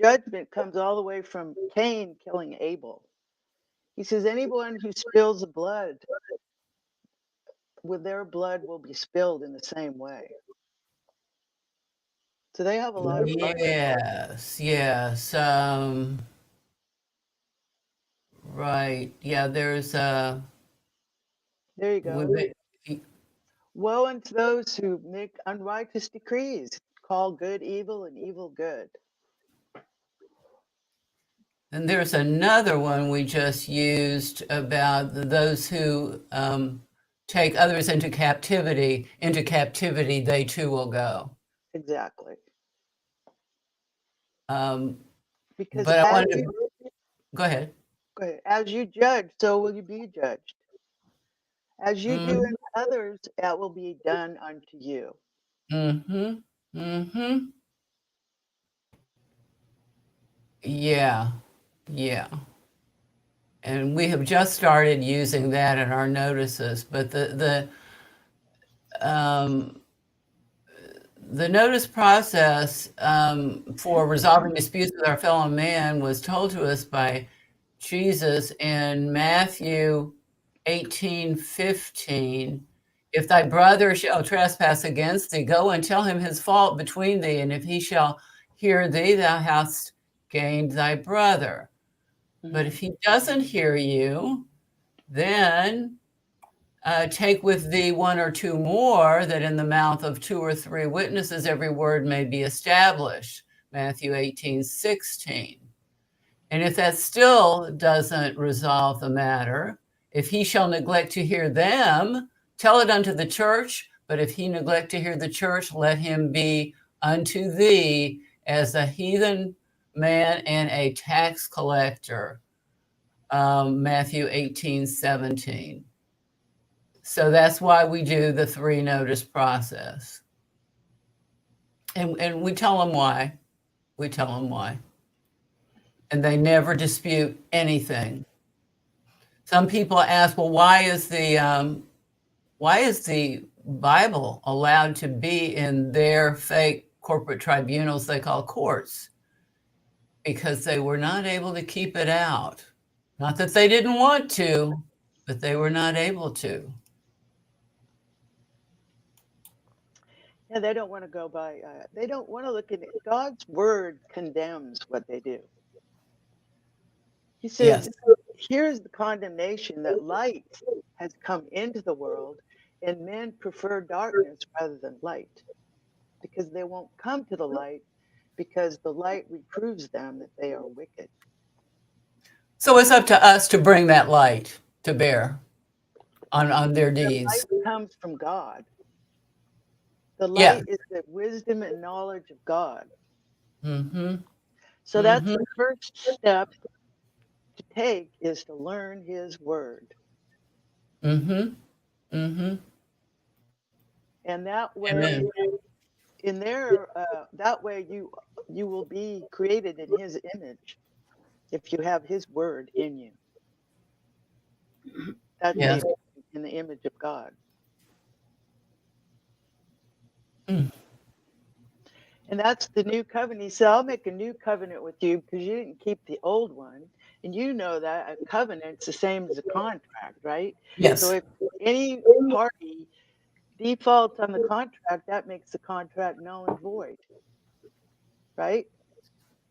judgment comes all the way from Cain killing Abel. He says, anyone who spills blood, with their blood will be spilled in the same way. So they have a lot of fun. Yes, yes. Right. Yeah, there's There you go. Woe unto those who make unrighteous decrees, call good evil and evil good. and there's another one we just used about those who take others into captivity. Into captivity, they too will go. Exactly. Um, Because but I as wanted you to, Go ahead. Okay. As you judge, so will you be judged. As you do unto others, that will be done unto you. Mm-hmm. Mm-hmm. Yeah. Yeah. And we have just started using that in our notices, but the notice process for resolving disputes with our fellow man was told to us by Jesus in Matthew 18:15. If thy brother shall trespass against thee, go and tell him his fault between thee, and if he shall hear thee, thou hast gained thy brother. But if he doesn't hear you, then take with thee one or two more, that in the mouth of two or three witnesses every word may be established. Matthew 18:16. And if that still doesn't resolve the matter, if he shall neglect to hear them, tell it unto the church. But if he neglect to hear the church, let him be unto thee as a heathen man and a tax collector. Matthew 18:17. So that's why we do the 3 notice process. And we tell them why. We tell them why. And they never dispute anything. Some people ask, well, why is the Bible allowed to be in their fake corporate tribunals they call courts? Because they were not able to keep it out. Not that they didn't want to, but they were not able to. Yeah, they don't want to go by, they don't want to look at it. God's word condemns what they do. He says, Yes. here's the condemnation that light has come into the world, and men prefer darkness rather than light because they won't come to the light because the light reproves them that they are wicked. So it's up to us to bring that light to bear on their deeds. Light comes from God. The Yeah. light is the wisdom and knowledge of God. Mm-hmm. So that's the first step to take, is to learn his word. Mm-hmm. Mm-hmm. And that way, Amen. in there, that way you will be created in his image if you have his word in you. That's Yes. in the image of God. Mm. And that's the new covenant. He said, I'll make a new covenant with you because you didn't keep the old one. And you know that a covenant's the same as a contract, right? Yes. So if any party defaults on the contract, that makes the contract null and void, right?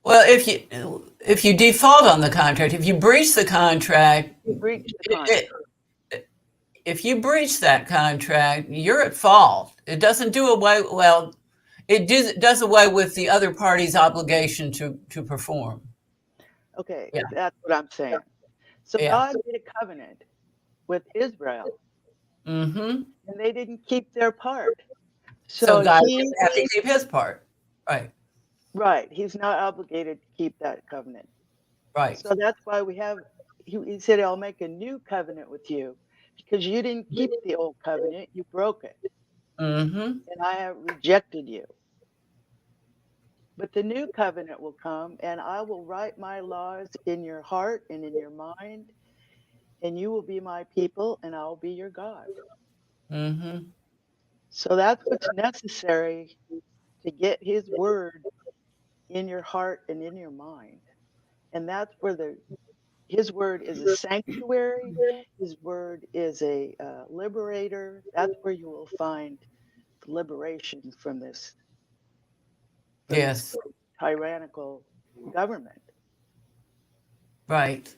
Well, if you default on the contract, if you breach the contract, You breach the contract. if you breach that contract, you're at fault. It doesn't do away. Well, it does away with the other party's obligation to perform. Okay, Yeah. that's what I'm saying. So Yeah. God did a covenant with Israel, Mm-hmm. and they didn't keep their part. So So God has to keep his part. Right. right, he's not obligated to keep that covenant. Right. So that's why he said, I'll make a new covenant with you because you didn't keep the old covenant, you broke it, Mm-hmm. and I have rejected you. But the new covenant will come, and I will write my laws in your heart and in your mind, and you will be my people, and I'll be your God. Mm-hmm. So that's what's necessary to get his word in your heart and in your mind. And that's where his word is a sanctuary. His word is a liberator. That's where you will find liberation from this Yes. tyrannical government. Right.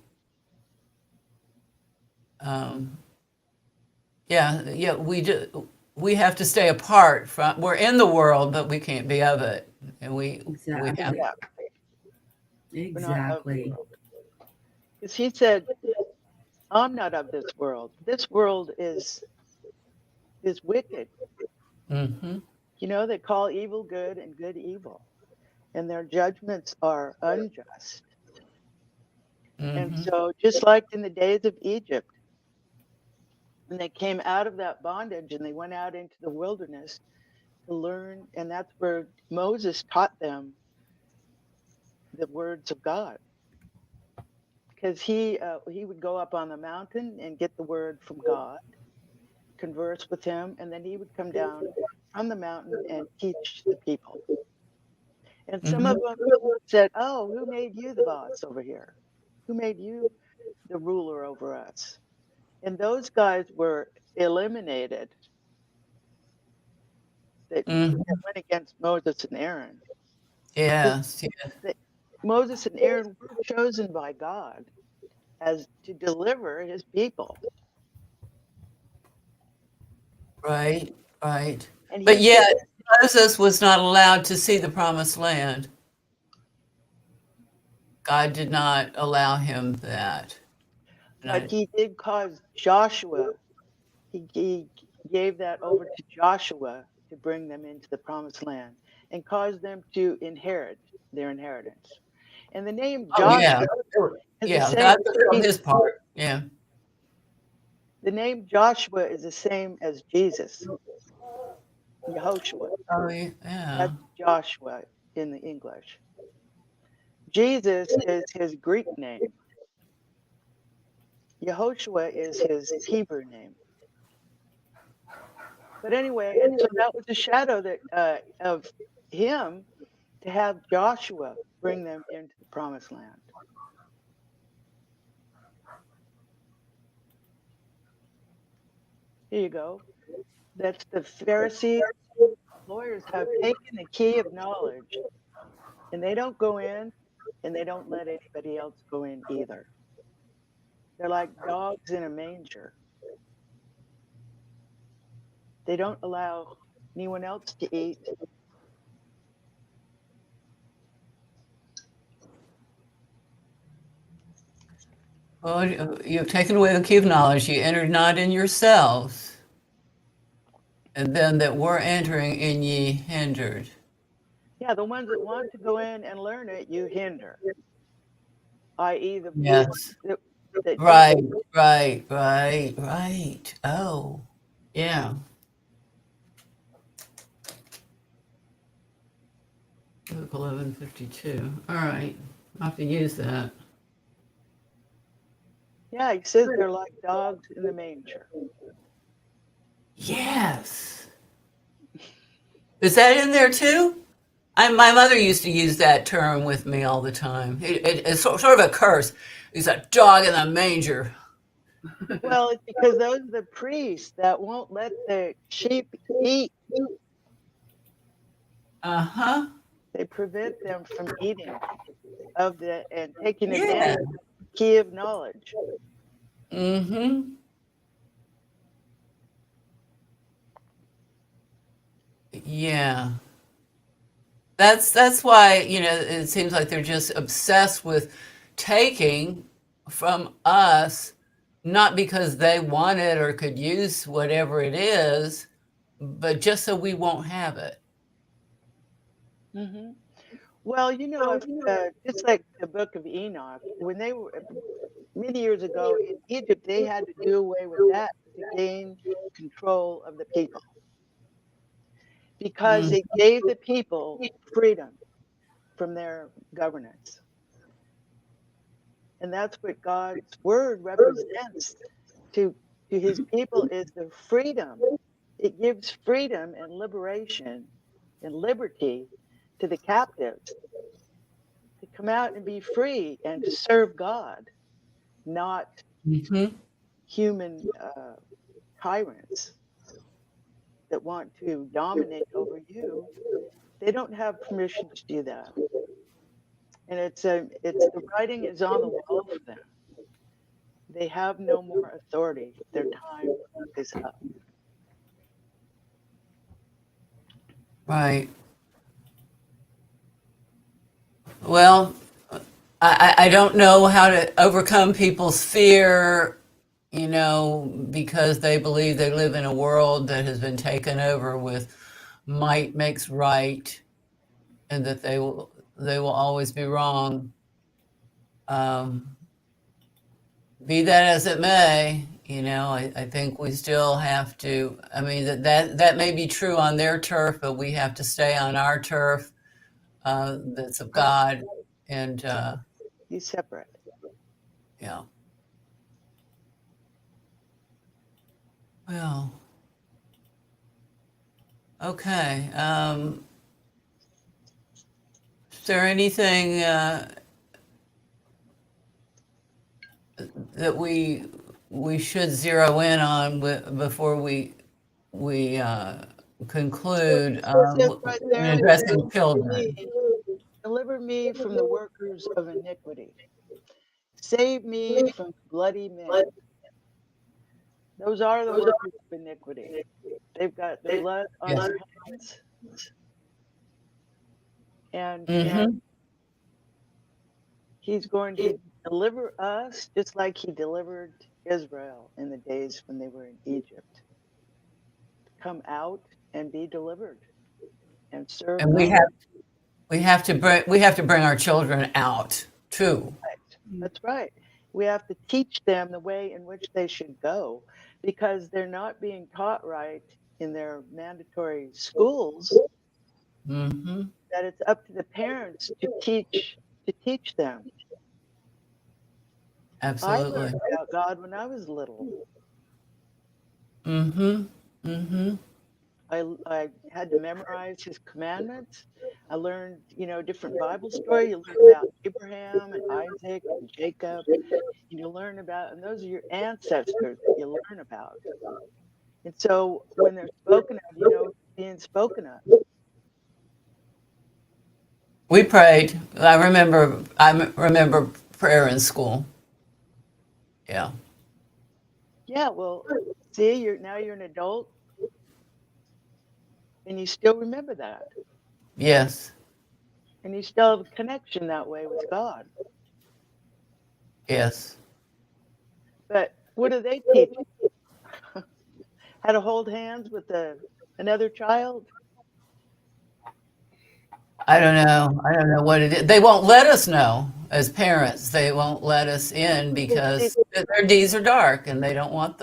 Yeah. We do. We have to stay apart from. We're in the world, but we can't be of it, and we Exactly. have. We're not of the Exactly. world. Because he said, I'm not of this world. This world is wicked. Mm-hmm. You know, they call evil good and good evil, and their judgments are unjust. And Mhm. so, just like in the days of Egypt, when they came out of that bondage and they went out into the wilderness to learn, and that's where Moses taught them the words of God, because he would go up on the mountain and get the word from God, converse with him, and then he would come down from the mountain and teach the people. And some Mhm. of them said, "Oh, who made you the boss over here? Who made you the ruler over us?" And those guys were eliminated that Mhm. went against Moses and Aaron. Yes. That Moses and Aaron were chosen by God as to deliver his people. Right. Right. And But he said, yet Moses was not allowed to see the promised land. God did not allow him that. And but he did cause Joshua, he gave that over to Joshua to bring them into the promised land and cause them to inherit their inheritance. And the name oh yeah. Joshua is the Yeah, same God as took on Jesus. his part. Yeah. The name Joshua is the same as Jesus, Yehoshua. Oh yeah. That's Joshua in the English. Jesus is his Greek name. Yehoshua is his Hebrew name. But anyway, and so that was a shadow that of him to have Joshua bring them into the promised land. Here you go. That's the Pharisees, lawyers have taken the key of knowledge, and they don't go in, and they don't let anybody else go in either. They're like dogs in a manger. They don't allow anyone else to eat. Well, you've taken away the key of knowledge. You entered not in yourselves, and then that we're entering in ye hindered. Yeah, the ones that want to go in and learn it, you hinder, i.e., the ones Yes. that don't. Right. Right. Right. Right. Oh. Yeah. Luke 11:52. All right. I have to use that. Yeah, he says they're like dogs in the manger. Yes. Is that in there too? My mother used to use that term with me all the time. It's sort of a curse. He's a dog in the manger. Well, it's because those are the priests that won't let the sheep eat. Uh-huh. They prevent them from eating of the and taking Yeah. advantage of the key of knowledge. Mm-hmm. Yeah. That's why, it seems like they're just obsessed with taking from us, not because they want it or could use whatever it is, but just so we won't have it. Hmm. Well, if just like the Book of Enoch, when they were many years ago in Egypt, they had to do away with that to gain control of the people because Mm, it gave the people freedom from their governance. And that's what God's word represents to his people is the freedom. It gives freedom and liberation and liberty to the captives to come out and be free and to serve God, not mhm. human tyrants that want to dominate over you. They don't have permission to do that. And it's the writing is on the wall for them. They have no more authority. Their time is up. Right. Well, I don't know how to overcome people's fear, because they believe they live in a world that has been taken over with might makes right, and that they will always be wrong. Um, Be that as it may, I think we still have to. I mean, that may be true on their turf, but we have to stay on our turf, that's of God, and He's separate. yeah. Well, okay. Is there anything that we should zero in on before we conclude It says right in there, addressing children? deliver me from the workers of iniquity. Save me from bloody men. Those are the workers of iniquity. They've got blood on Yes. their hands, and Mm-hmm. he's going to deliver us just like he delivered Israel in the days when they were in Egypt. Come out and be delivered and serve And God. we have to bring our children out too. That's right. We have to teach them the way in which they should go, because they're not being taught right in their mandatory schools. Mm-hmm. That it's up to the parents to teach them. I Absolutely. learned about God when I was little. Mm-hmm. Mm-hmm. I had to memorize his commandments. I learned, different Bible stories. You learn about Abraham and Isaac and Jacob. And you learn about, and those are your ancestors that you learn about. And so when they're spoken of, it's being spoken of. We prayed. I remember prayer in school. Yeah. Yeah, well, see, you're an adult and you still remember that. Yes. And you still have a connection that way with God. Yes. But what do they teach? How to hold hands with another child? I don't know what it is. They won't let us know as parents. They won't let us in because their deeds are dark and they don't want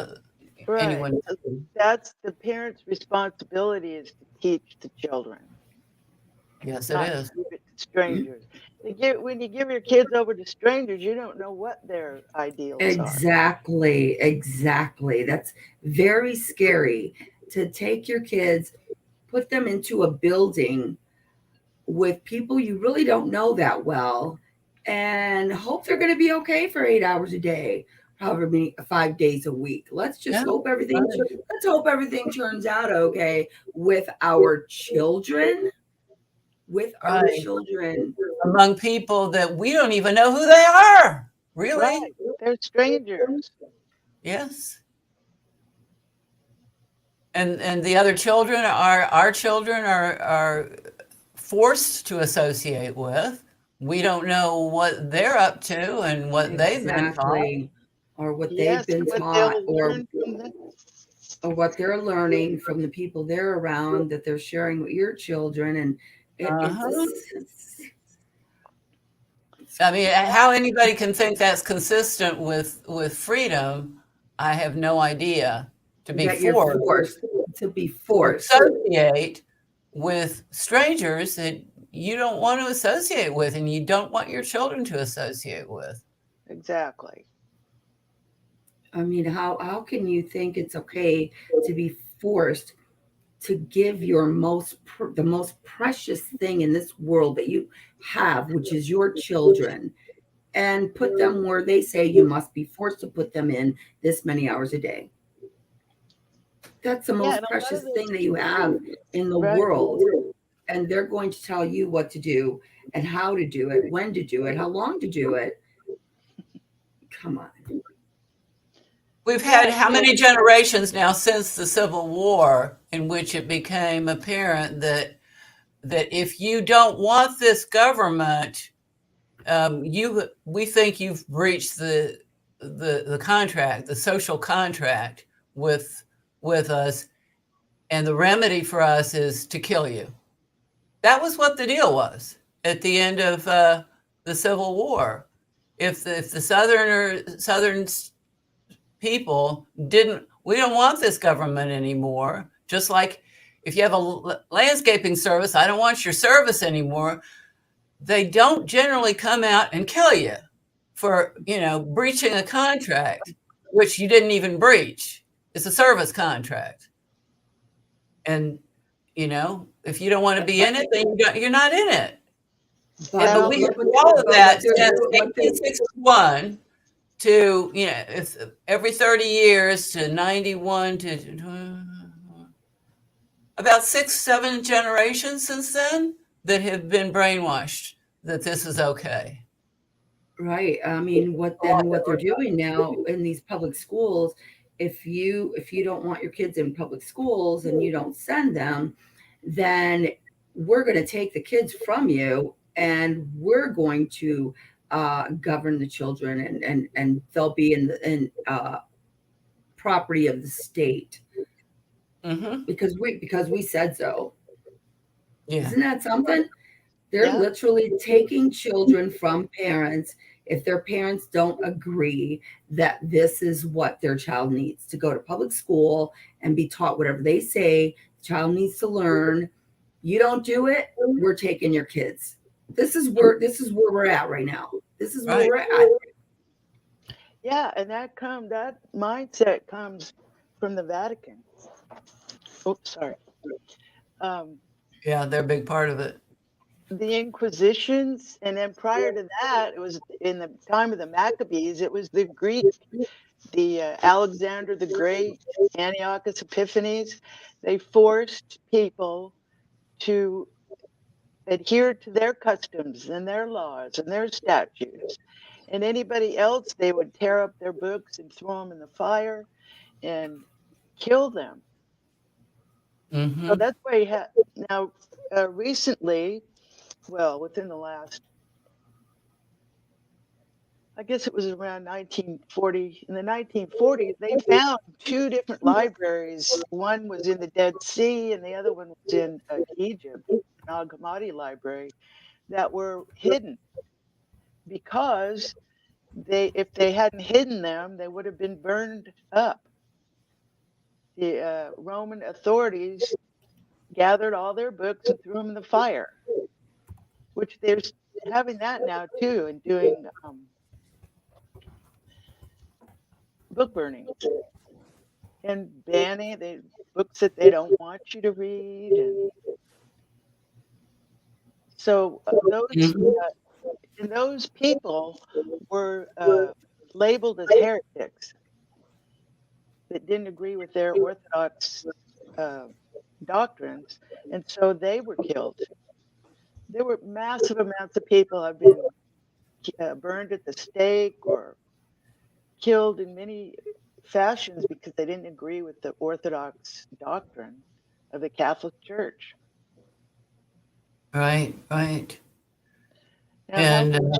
anyone to. That's the parents' responsibility, is to teach the children. Yes, it Not is. to give it to strangers. When you give your kids over to strangers, you don't know what their ideals are. Exactly. That's very scary, to take your kids, put them into a building with people you really don't know that well, and hope they're going to be okay for 8 hours a day, however many 5 days a week. Let's hope everything turns out okay with our children. Among people that we don't even know who they are. Really? Right. They're strangers. Yes. And the other children our children are forced to associate with. We don't know what they're up to and what they've been taught. Or what they've been taught, or what they're learning from the people they're around, that they're sharing with your children. And I mean, how anybody can think that's consistent with freedom, I have no idea. To be forced to associate with strangers that you don't want to associate with and you don't want your children to associate with. Exactly. I mean, how can you think it's okay to be forced to give your the most precious thing in this world that you have, which is your children, and put them where they say you must be forced to put them in this many hours a day? That's the most precious thing that you have in the world. And they're going to tell you what to do and how to do it, when to do it, how long to do it. Come on. We've had how many generations now since the Civil War in which it became apparent that if you don't want this government, we think you've breached the contract, the social contract with us, and the remedy for us is to kill you. That was what the deal was at the end of the Civil War. if the southern people we don't want this government anymore. Just like if you have a landscaping service, I don't want your service anymore. They don't generally come out and kill you for, breaching a contract, which you didn't even breach. It's a service contract. And, if you don't want to be in it, then you're not in it. But we have all of that since 1861 to, if every 30 years to 91 to about 6-7 generations since then that have been brainwashed that this is okay. Right. I mean, what they're doing now in these public schools, if you don't want your kids in public schools and you don't send them, then we're going to take the kids from you and we're going to govern the children and they'll be in property of the state because we said so. Yeah. Isn't that something? They're literally taking children from parents if their parents don't agree that this is what their child needs, to go to public school and be taught whatever they say the child needs to learn. You don't do it, we're taking your kids. This is where we're at right now. This is where we're at. Yeah, and that mindset comes from the Vatican. Oops, sorry. Yeah, they're a big part of it. The Inquisitions, and then prior to that, it was in the time of the Maccabees, it was the Greek, the Alexander the Great, Antiochus Epiphanes. They forced people to adhere to their customs and their laws and their statutes. And anybody else, they would tear up their books and throw them in the fire and kill them. So that's why you have now recently, well, within the last, I guess it was around 1940. In the 1940s, they found 2 different libraries. One was in the Dead Sea, and the other one was in Egypt, an Al Hammadi library, that were hidden because if they hadn't hidden them, they would have been burned up. The Roman authorities gathered all their books and threw them in the fire, which they're having that now too, and doing book burning and banning the books that they don't want you to read. And so those people were labeled as heretics that didn't agree with their Orthodox doctrines, and so they were killed. There were massive amounts of people have been burned at the stake or killed in many fashions because they didn't agree with the Orthodox doctrine of the Catholic Church. Right. Now, and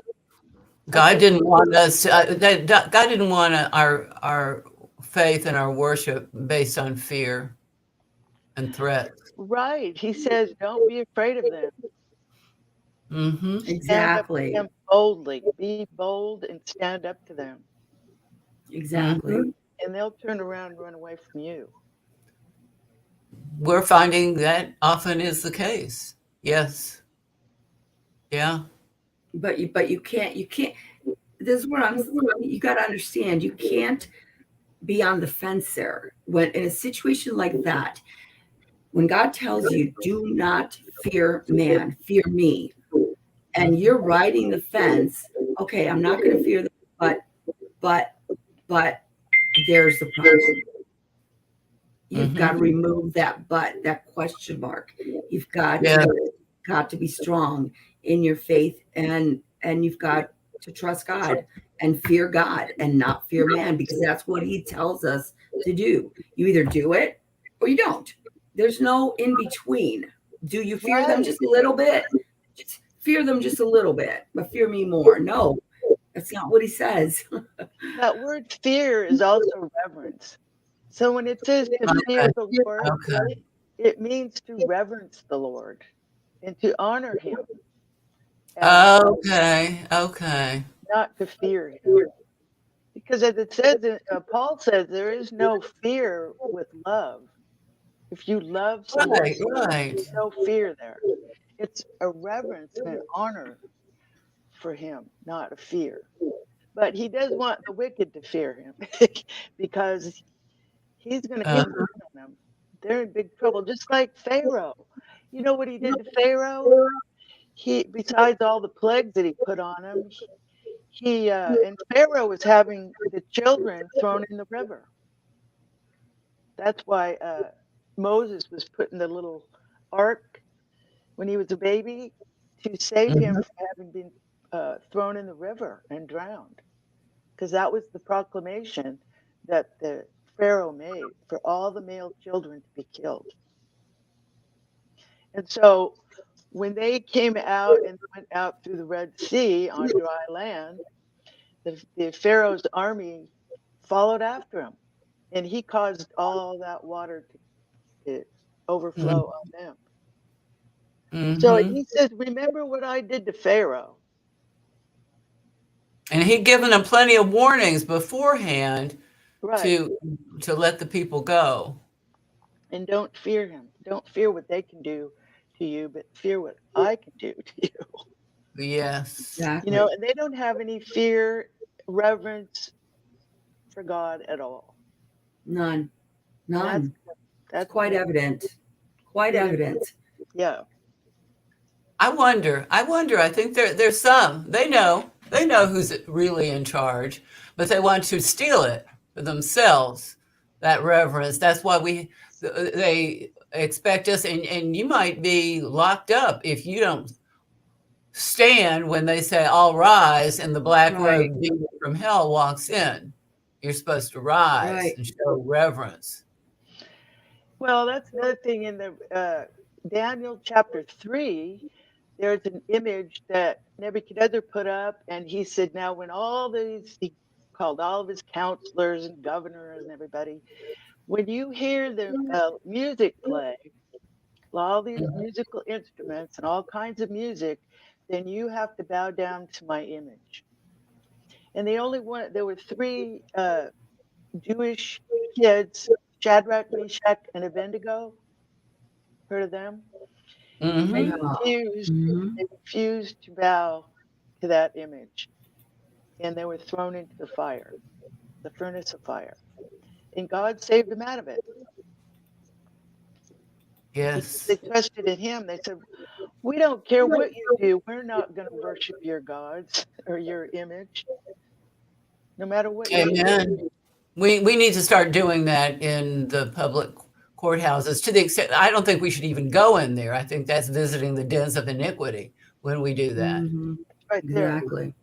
God didn't want us. God didn't want our faith and our worship based on fear and threat. Right. He says, don't be afraid of them. Exactly. Stand up to them boldly. Be bold and stand up to them. Exactly. And they'll turn around and run away from you. We're finding that often is the case. Yes. Yeah. But you can't. This is where you got to understand. You can't be on the fence there. When in a situation like that, when God tells you, "Do not fear man, fear me," and you're riding the fence, okay, I'm not going to fear them, but there's the problem. You've got to remove that that question mark. You've got to be strong in your faith, and you've got to trust God and fear God and not fear man, because that's what he tells us to do. You either do it or you don't. There's no in between. Do you fear them just a little bit? Just fear them just a little bit, but fear me more. No, that's not what he says. That word fear is also reverence. So when it says to fear the Lord, it means to reverence the Lord and to honor him. Okay. not to fear him. Because as it says, Paul says, there is no fear with love. If you love someone, Right. there's no fear there. It's a reverence and an honor for him, not a fear. But he does want the wicked to fear him because he's going to come down on them. They're in big trouble, just like Pharaoh. You know what he did to Pharaoh? He, besides all the plagues that he put on him, and Pharaoh was having the children thrown in the river. That's why Moses was put in the little ark when he was a baby to save him from having been thrown in the river and drowned. Because that was the proclamation that the Pharaoh made for all the male children to be killed. And so when they came out and went out through the Red Sea on dry land, the Pharaoh's army followed after him, and he caused all that water to overflow on them. So he says, remember what I did to Pharaoh. And he'd given them plenty of warnings beforehand Right. to let the people go. And don't fear him. Don't fear what they can do to you, but fear what I can do to you. Yes. Exactly. You know, and they don't have any fear, reverence for God at all. None. And That's quite evident. Quite evident. Yeah. I wonder. I think there's some. They know who's really in charge, but they want to steal it for themselves. That reverence. That's why they expect us, and you might be locked up if you don't stand when they say, "All rise," and the black robed demon from hell walks in. You're supposed to rise and show reverence. Well, that's another thing in the Daniel chapter 3. There's an image that Nebuchadnezzar put up, and he said, now when he called all of his counselors and governors and everybody, when you hear the music play, all these musical instruments and all kinds of music, then you have to bow down to my image. And there were three Jewish kids, Shadrach, Meshach, and Abednego. Heard of them? They refused to bow to that image. And they were thrown into the fire, the furnace of fire. And God saved them out of it. Yes. They trusted in him. They said, we don't care what you do. We're not going to worship your gods or your image, no matter what you do. Amen. We need to start doing that in the public courthouses to the extent I don't think we should even go in there. I think that's visiting the dens of iniquity when we do that. Right there. Exactly.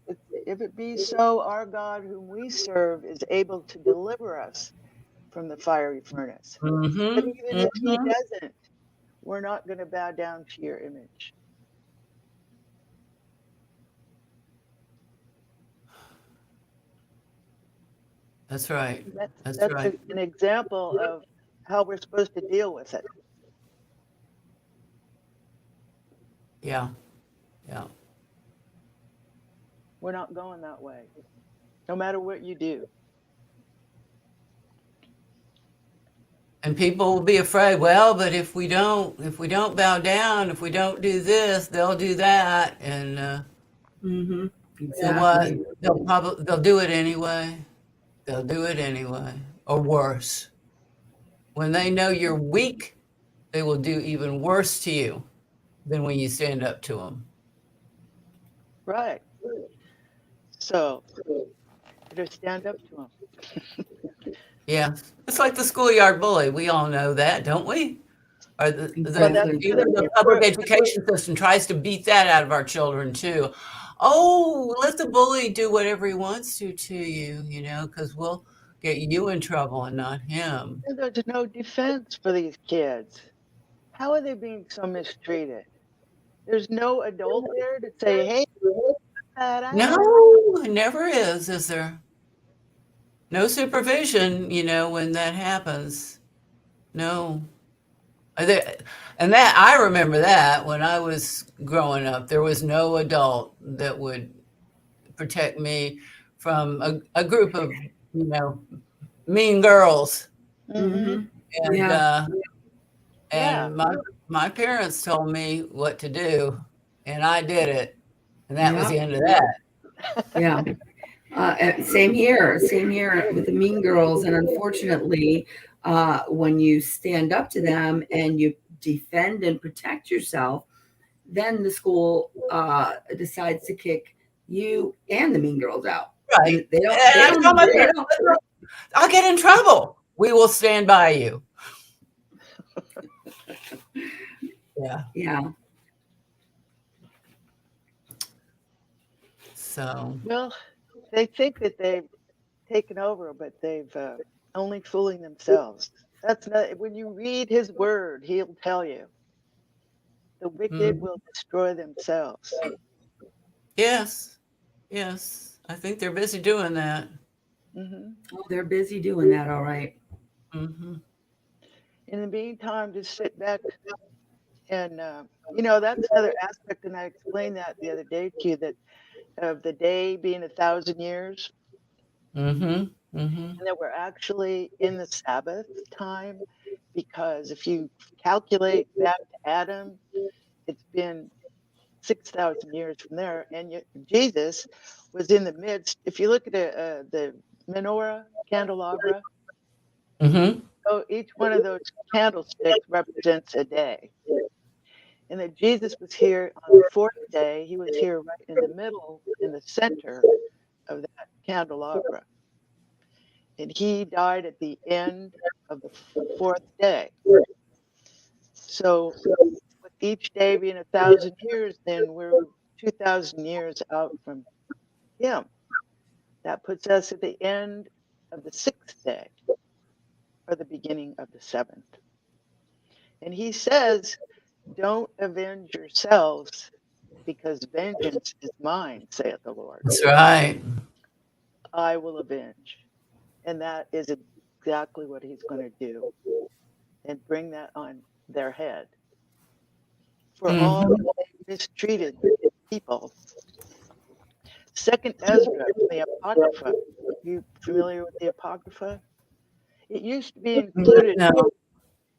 If it be so, our God whom we serve is able to deliver us from the fiery furnace. But even if he doesn't, we're not going to bow down to your image. That's right. That's right. an example of how we're supposed to deal with it. Yeah. We're not going that way, no matter what you do. And people will be afraid, well, but if we don't bow down, if we don't do this, they'll do that. And Exactly. they'll do it anyway. They'll do it anyway, or worse. When they know you're weak, they will do even worse to you than when you stand up to them. Right. So, better stand up to them. Yeah. It's like the schoolyard bully. We all know that, don't we? Or even the public education system tries to beat that out of our children too. Oh, let the bully do whatever he wants to you, because we'll get you in trouble and not him. And there's no defense for these kids. How are they being so mistreated? There's no adult there to say, hey, cut that out. No, it never is there? No supervision, when that happens. No. And that I remember that when I was growing up, there was no adult that would protect me from a group of, mean girls. Mhm. And, Yeah. Yeah. and my parents told me what to do, and I did it. And that was Yeah. the end of that. Yeah. Same here. Same here with the mean girls. And unfortunately, when you stand up to them and you defend and protect yourself, then the school decides to kick you and the mean girls out. Right. And they don't. And They I told my don't. They parents, don't. I'll get in trouble. We will stand by you. Yeah. Yeah. So, Well, they think that they've taken over, but they've only fooling themselves. That's not when you read his word, he'll tell you the wicked mm, will destroy themselves. yes. Yes. I think they're busy doing that. Hmm. Oh, they're busy doing that. All right. Hmm. In the meantime, just sit back and that's another aspect, and I explained that the other day to you, that of the day being 1,000 years, Hmm. Hmm. and that we're actually in the Sabbath time, because if you calculate back to Adam, it's been 6,000 years from there, and yet Jesus was in the midst. If you look at the menorah candelabra, Hmm. so each one of those candlesticks represents a day, and that Jesus was here on the fourth day. He was here right in the middle, in the center of that candelabra, and he died at the end of the fourth day. So with each day being 1,000 years, then we're 2,000 years out from him. That puts us at the end of the sixth day, or the beginning of the seventh. And he says, don't avenge yourselves, because vengeance is mine, saith the Lord. That's right. I will avenge. And that is exactly what he's going to do, and bring that on their head for all Hmm. that they mistreated people. Second Ezra from the Apocrypha. You familiar with the Apocrypha? It used to be included. No,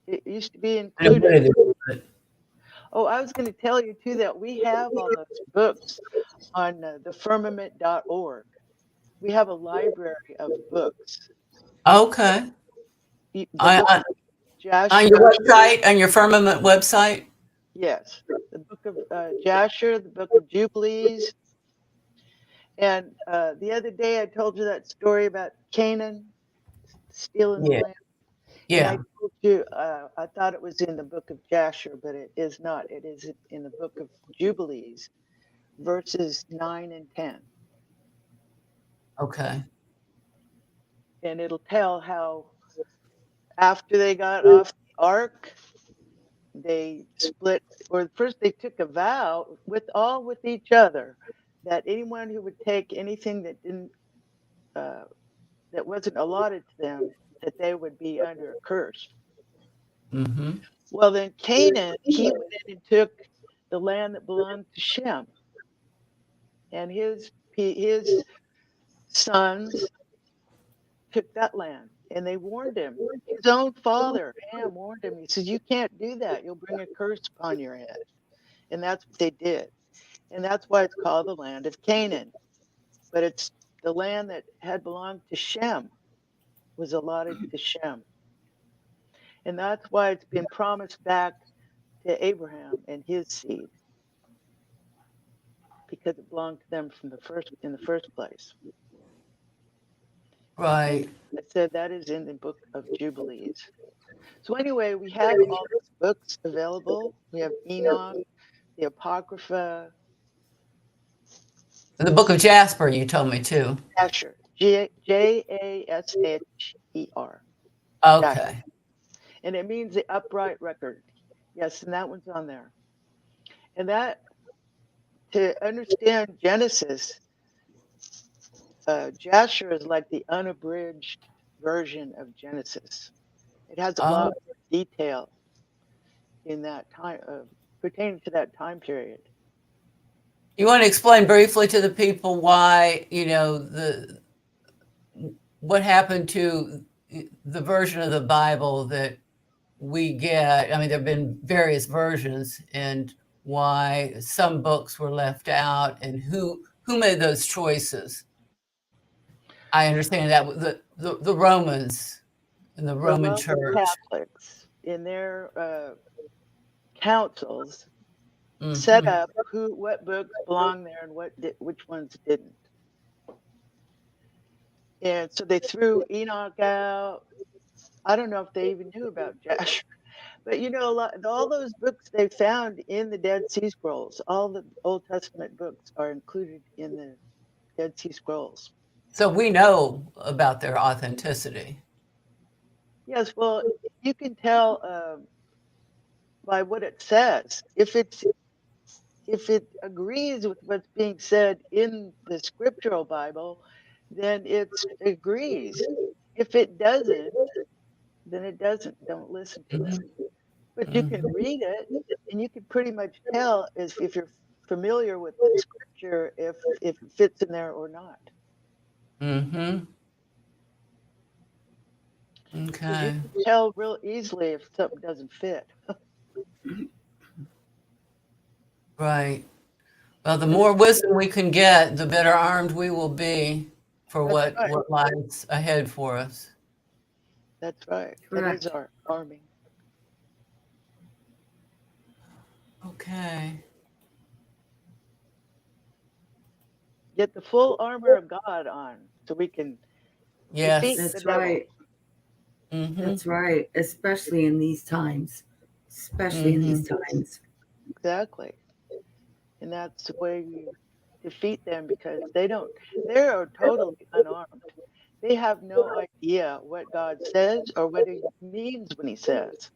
It used to be I know what included. it is, but Oh, I was going to tell you too that we have all those books on thefirmament.org. We have a library of books. okay. The I, book I, of on Jasher, your website, on your firmament website. yes. The book of Jasher, the book of Jubilees. And the other day I told you that story about Canaan stealing the Yeah. land. And I Yeah. told you, I thought it was in the book of Jasher, but it is not. It is in the book of Jubilees, verses 9 and 10. Okay. And it'll tell how after they got off the ark, they split, or first they took a vow with each other, that anyone who would take anything that didn't that wasn't allotted to them, that they would be under a curse. Hmm. Well, then Canaan, he went in and took the land that belonged to Shem, and his sons took that land, and they warned him. His own father, Ham, warned him. He says, "You can't do that. You'll bring a curse upon your head." And that's what they did. And that's why it's called the land of Canaan. But it's the land that had belonged to Shem, was allotted to Shem. And that's why it's been promised back to Abraham and his seed, because it belonged to them in the first place. Right. I said that is in the book of Jubilees. So anyway, we have all these books available. We have Enoch, the Apocrypha, The book of Jasper, you told me too. Jasher, Jasher, Jasher. Okay. And it means the upright record. Yes, and that one's on there. And that, to understand Genesis, Jasher is like the unabridged version of Genesis. It has a lot Oh, more detail in that time, pertaining to that time period. You want to explain briefly to the people why, what happened to the version of the Bible that we get? I mean, there have been various versions, and why some books were left out, and who made those choices. I understand that the Romans and the The Roman Roman Church. Catholics in their councils set Mhm. up what books belong there and which ones didn't. And so they threw Enoch out. I don't know if they even knew about Joshua, but all those books they found in the Dead Sea Scrolls, all the Old Testament books are included in the Dead Sea Scrolls. So we know about their authenticity. Yes, well, you can tell by what it says. If it agrees with what's being said in the scriptural Bible, then it agrees. If it doesn't, then it doesn't. Don't listen to it. Mhm. But you can Mhm. read it, and you can pretty much tell if you're familiar with the scripture if it fits in there or not. Mhm. Because you Okay. can tell real easily if something doesn't fit. Right. Well, the more wisdom we can get, the better armed we will be for That's what right. lies ahead for us. That's right. That is Correct. our arming. Okay. Get the full armor of God on so we can defeat Yes. the That's devil. right. Mm-hmm. That's right. Especially in these times. Especially in Mm-hmm. these times. Exactly. And that's the way you defeat them because they are totally unarmed. They have no idea what God says or what he means when he says.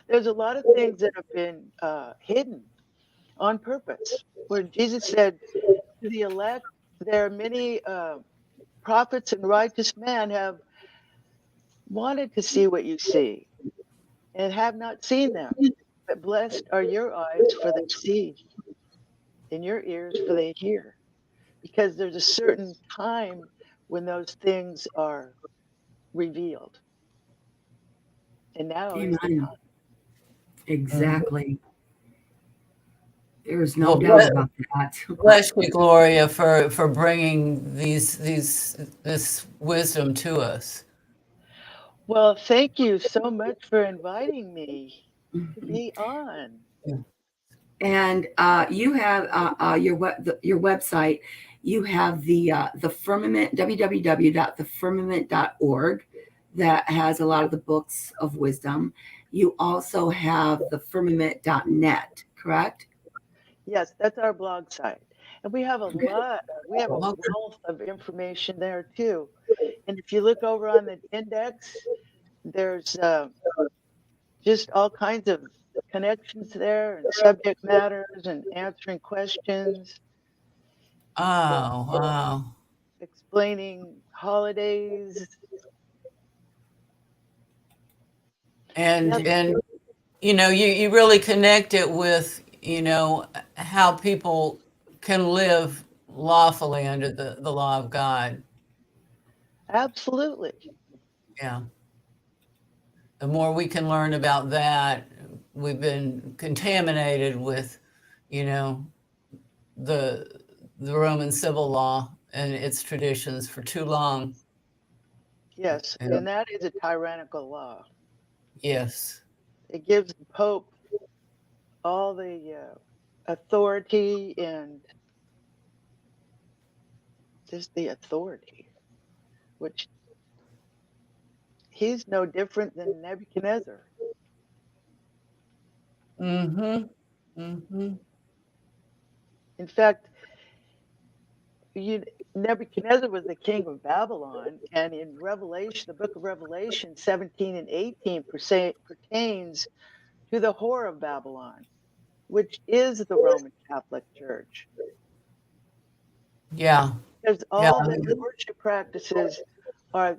There's a lot of things that have been hidden on purpose. Where Jesus said to the elect, there are many prophets and righteous men have wanted to see what you see and have not seen them. But blessed are your eyes for they see and your ears for they hear. Because there's a certain time when those things are revealed. And now is the Amen. time. Mm-hmm. Exactly. There's no Well, doubt about that. bless you, Gloria, for bringing this wisdom to us. Well, thank you so much for inviting me to be on. And you have your website. You have the firmament, www.thefirmament.org, that has a lot of the books of wisdom. You also have the firmament.net, correct? Yes, that's our blog site. And we have a Okay. wealth of information there too. And if you look over on the index, there's just all kinds of connections there and subject matters and answering questions, Oh, wow. explaining holidays. And Yes, you really connect it with, how people can live lawfully under the law of God. absolutely. Yeah. The more we can learn about that, we've been contaminated with, you know, the Roman civil law and its traditions for too long. Yes, And and that is a tyrannical law. yes. It gives the Pope all the authority and just the authority, which he's no different than Nebuchadnezzar. Mm-hmm. Mm-hmm. In fact, you, Nebuchadnezzar was the king of Babylon, and in Revelation, the book of Revelation 17 and 18 pertains to the whore of Babylon, which is the Roman Catholic Church. Yeah. Because Yeah. all the worship practices are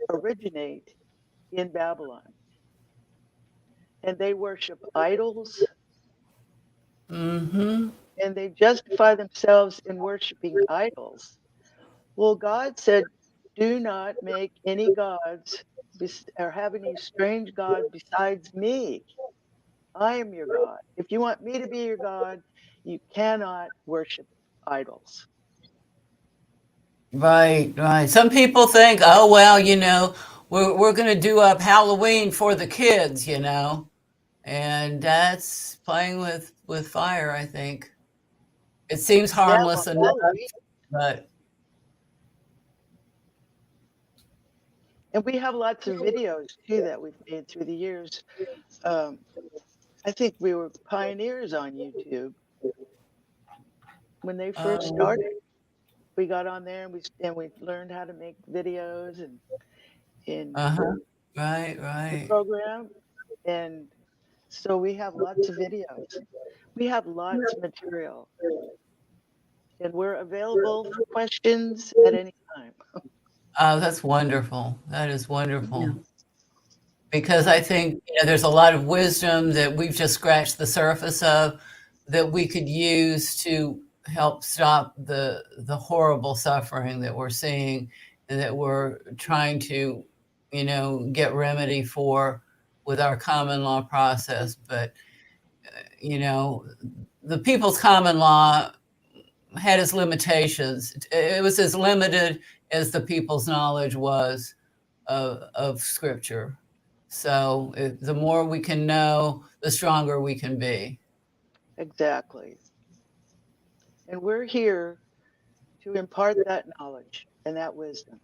originate in Babylon, and they worship idols. Mm-hmm. and they justify themselves in worshiping idols. Well, God said, do not make any gods or have any strange gods besides me. I am your God. If you want me to be your God, you cannot worship idols. Right, right. Some people think, oh, well, we're going to do up Halloween for the kids, and that's playing with fire, I think. It seems Yeah, harmless enough, Halloween. but And we have lots of videos too that we've made through the years. Um, I think we were pioneers on YouTube when they first um, started. We got on there and we learned how to make videos and in uh-huh. Right, the right. program. And so we have lots of videos. We have lots of material, and we're available for questions at any time. Oh, that's wonderful. That is Yeah. wonderful. Because I think there's a lot of wisdom that we've just scratched the surface of that we could use to help stop the horrible suffering that we're seeing and that we're trying to, get remedy for with our common law process. But, the people's common law had its limitations. It was as limited as the people's knowledge was of scripture. So the more we can know, the stronger we can be. Exactly. And we're here to impart that knowledge and that wisdom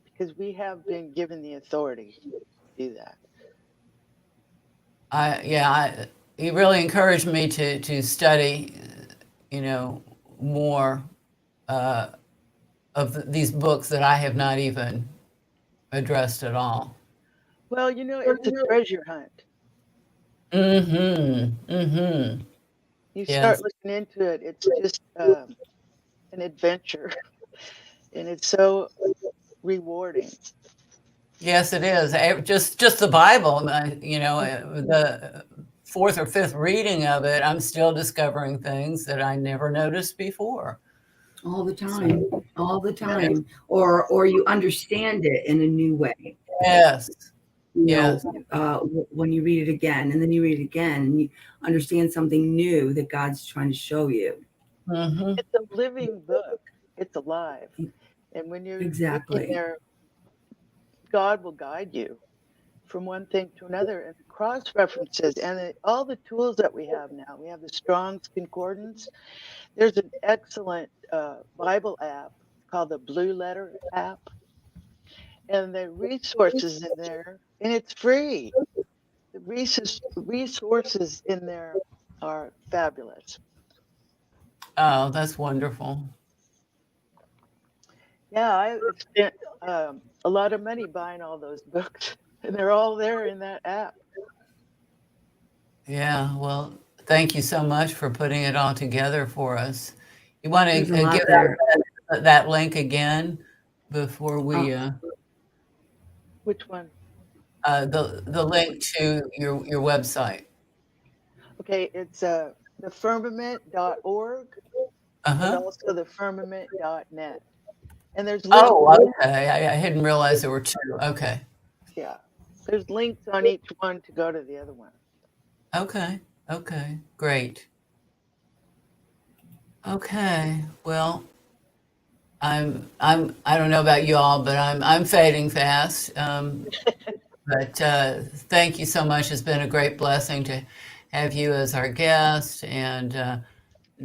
because we have been given the authority to do that. He really encouraged me to study, more uh, of these books that I have not even addressed at all. Well, it's a treasure hunt. Mm-hmm. Mm-hmm. You start Yes. looking into it, it's just an adventure, and it's so rewarding. Yes, it is. Just the Bible, the fourth or fifth reading of it, I'm still discovering things that I never noticed before. All the So, time, all the Yeah. time, or you understand it in a new way. yes, You yes. know, when you read it again, and then you read it again, and you understand something new that God's trying to show you. Mm-hmm. It's a living book. It's alive. And when you're looking Exactly. there, God will guide you from one thing to another and cross references and all the tools that we have now. We have the Strong's Concordance. There's an excellent Bible app called the Blue Letter app, and the resources in there, and it's free. The resources in there are fabulous. Oh, that's wonderful. Yeah, I spent a lot of money buying all those books, and they're all there in that app. Yeah. Well, thank you so much for putting it all together for us. You want There's a to lot give there. that link again before we Which one? the link to your website. Okay, it's thefirmament.org and Uh-huh. also thefirmament.net. And there's links, Oh, okay. I hadn't realized there were two. Okay. yeah, there's links on each one to go to the other one. Okay. Okay. Great. Okay. Well, I don't know about you all, but I'm fading fast. But thank you so much. It's been a great blessing to have you as our guest. And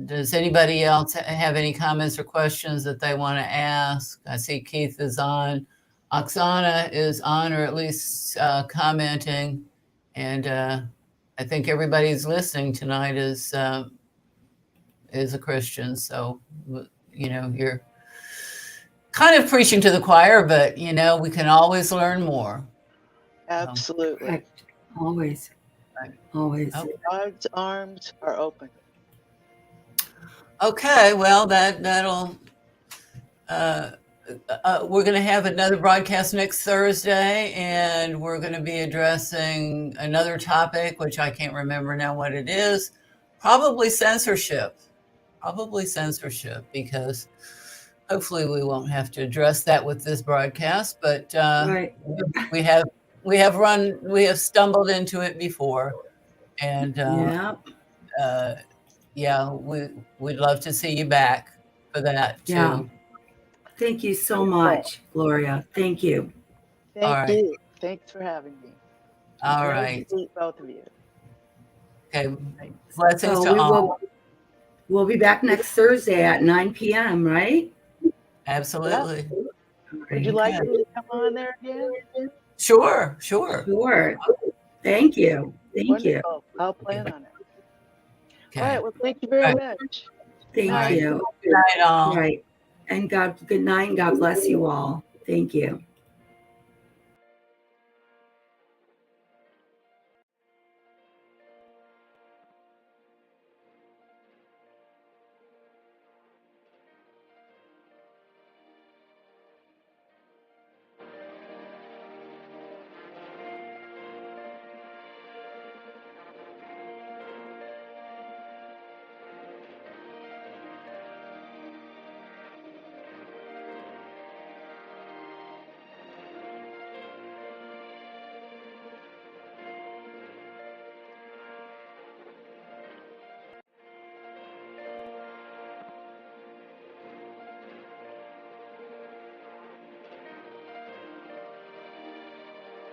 does anybody else have any comments or questions that they want to ask? I see Keith is on. Oksana is on, or at least commenting. And I think everybody who's listening tonight is a Christian. So, you're kind of preaching to the choir, but, we can always learn more. Absolutely. Correct. Always. Right. Always. Okay. God's arms are open. Okay, well, that'll. We're going to have another broadcast next Thursday, and we're going to be addressing another topic, which I can't remember now what it is. probably censorship, because hopefully we won't have to address that with this broadcast, but Right. we have stumbled into it before, and Yeah. yeah, we'd love to see you back for that Yeah. too. Thank you so much, Gloria. Thank you. All Thank right. you. Thanks for having me. All Great right. to meet both of you. Okay. Blessings So to all. we'll be back next Thursday at 9 p.m., right? Absolutely. Would you Okay. like Okay. me to come on there again? Sure. Sure. Thank you. Thank you. Wonderful. I'll plan on it. Okay. All right. Well, thank you All very right. much. Thank Night. you. Good night, all. Right. And good night and God bless you all. Thank you.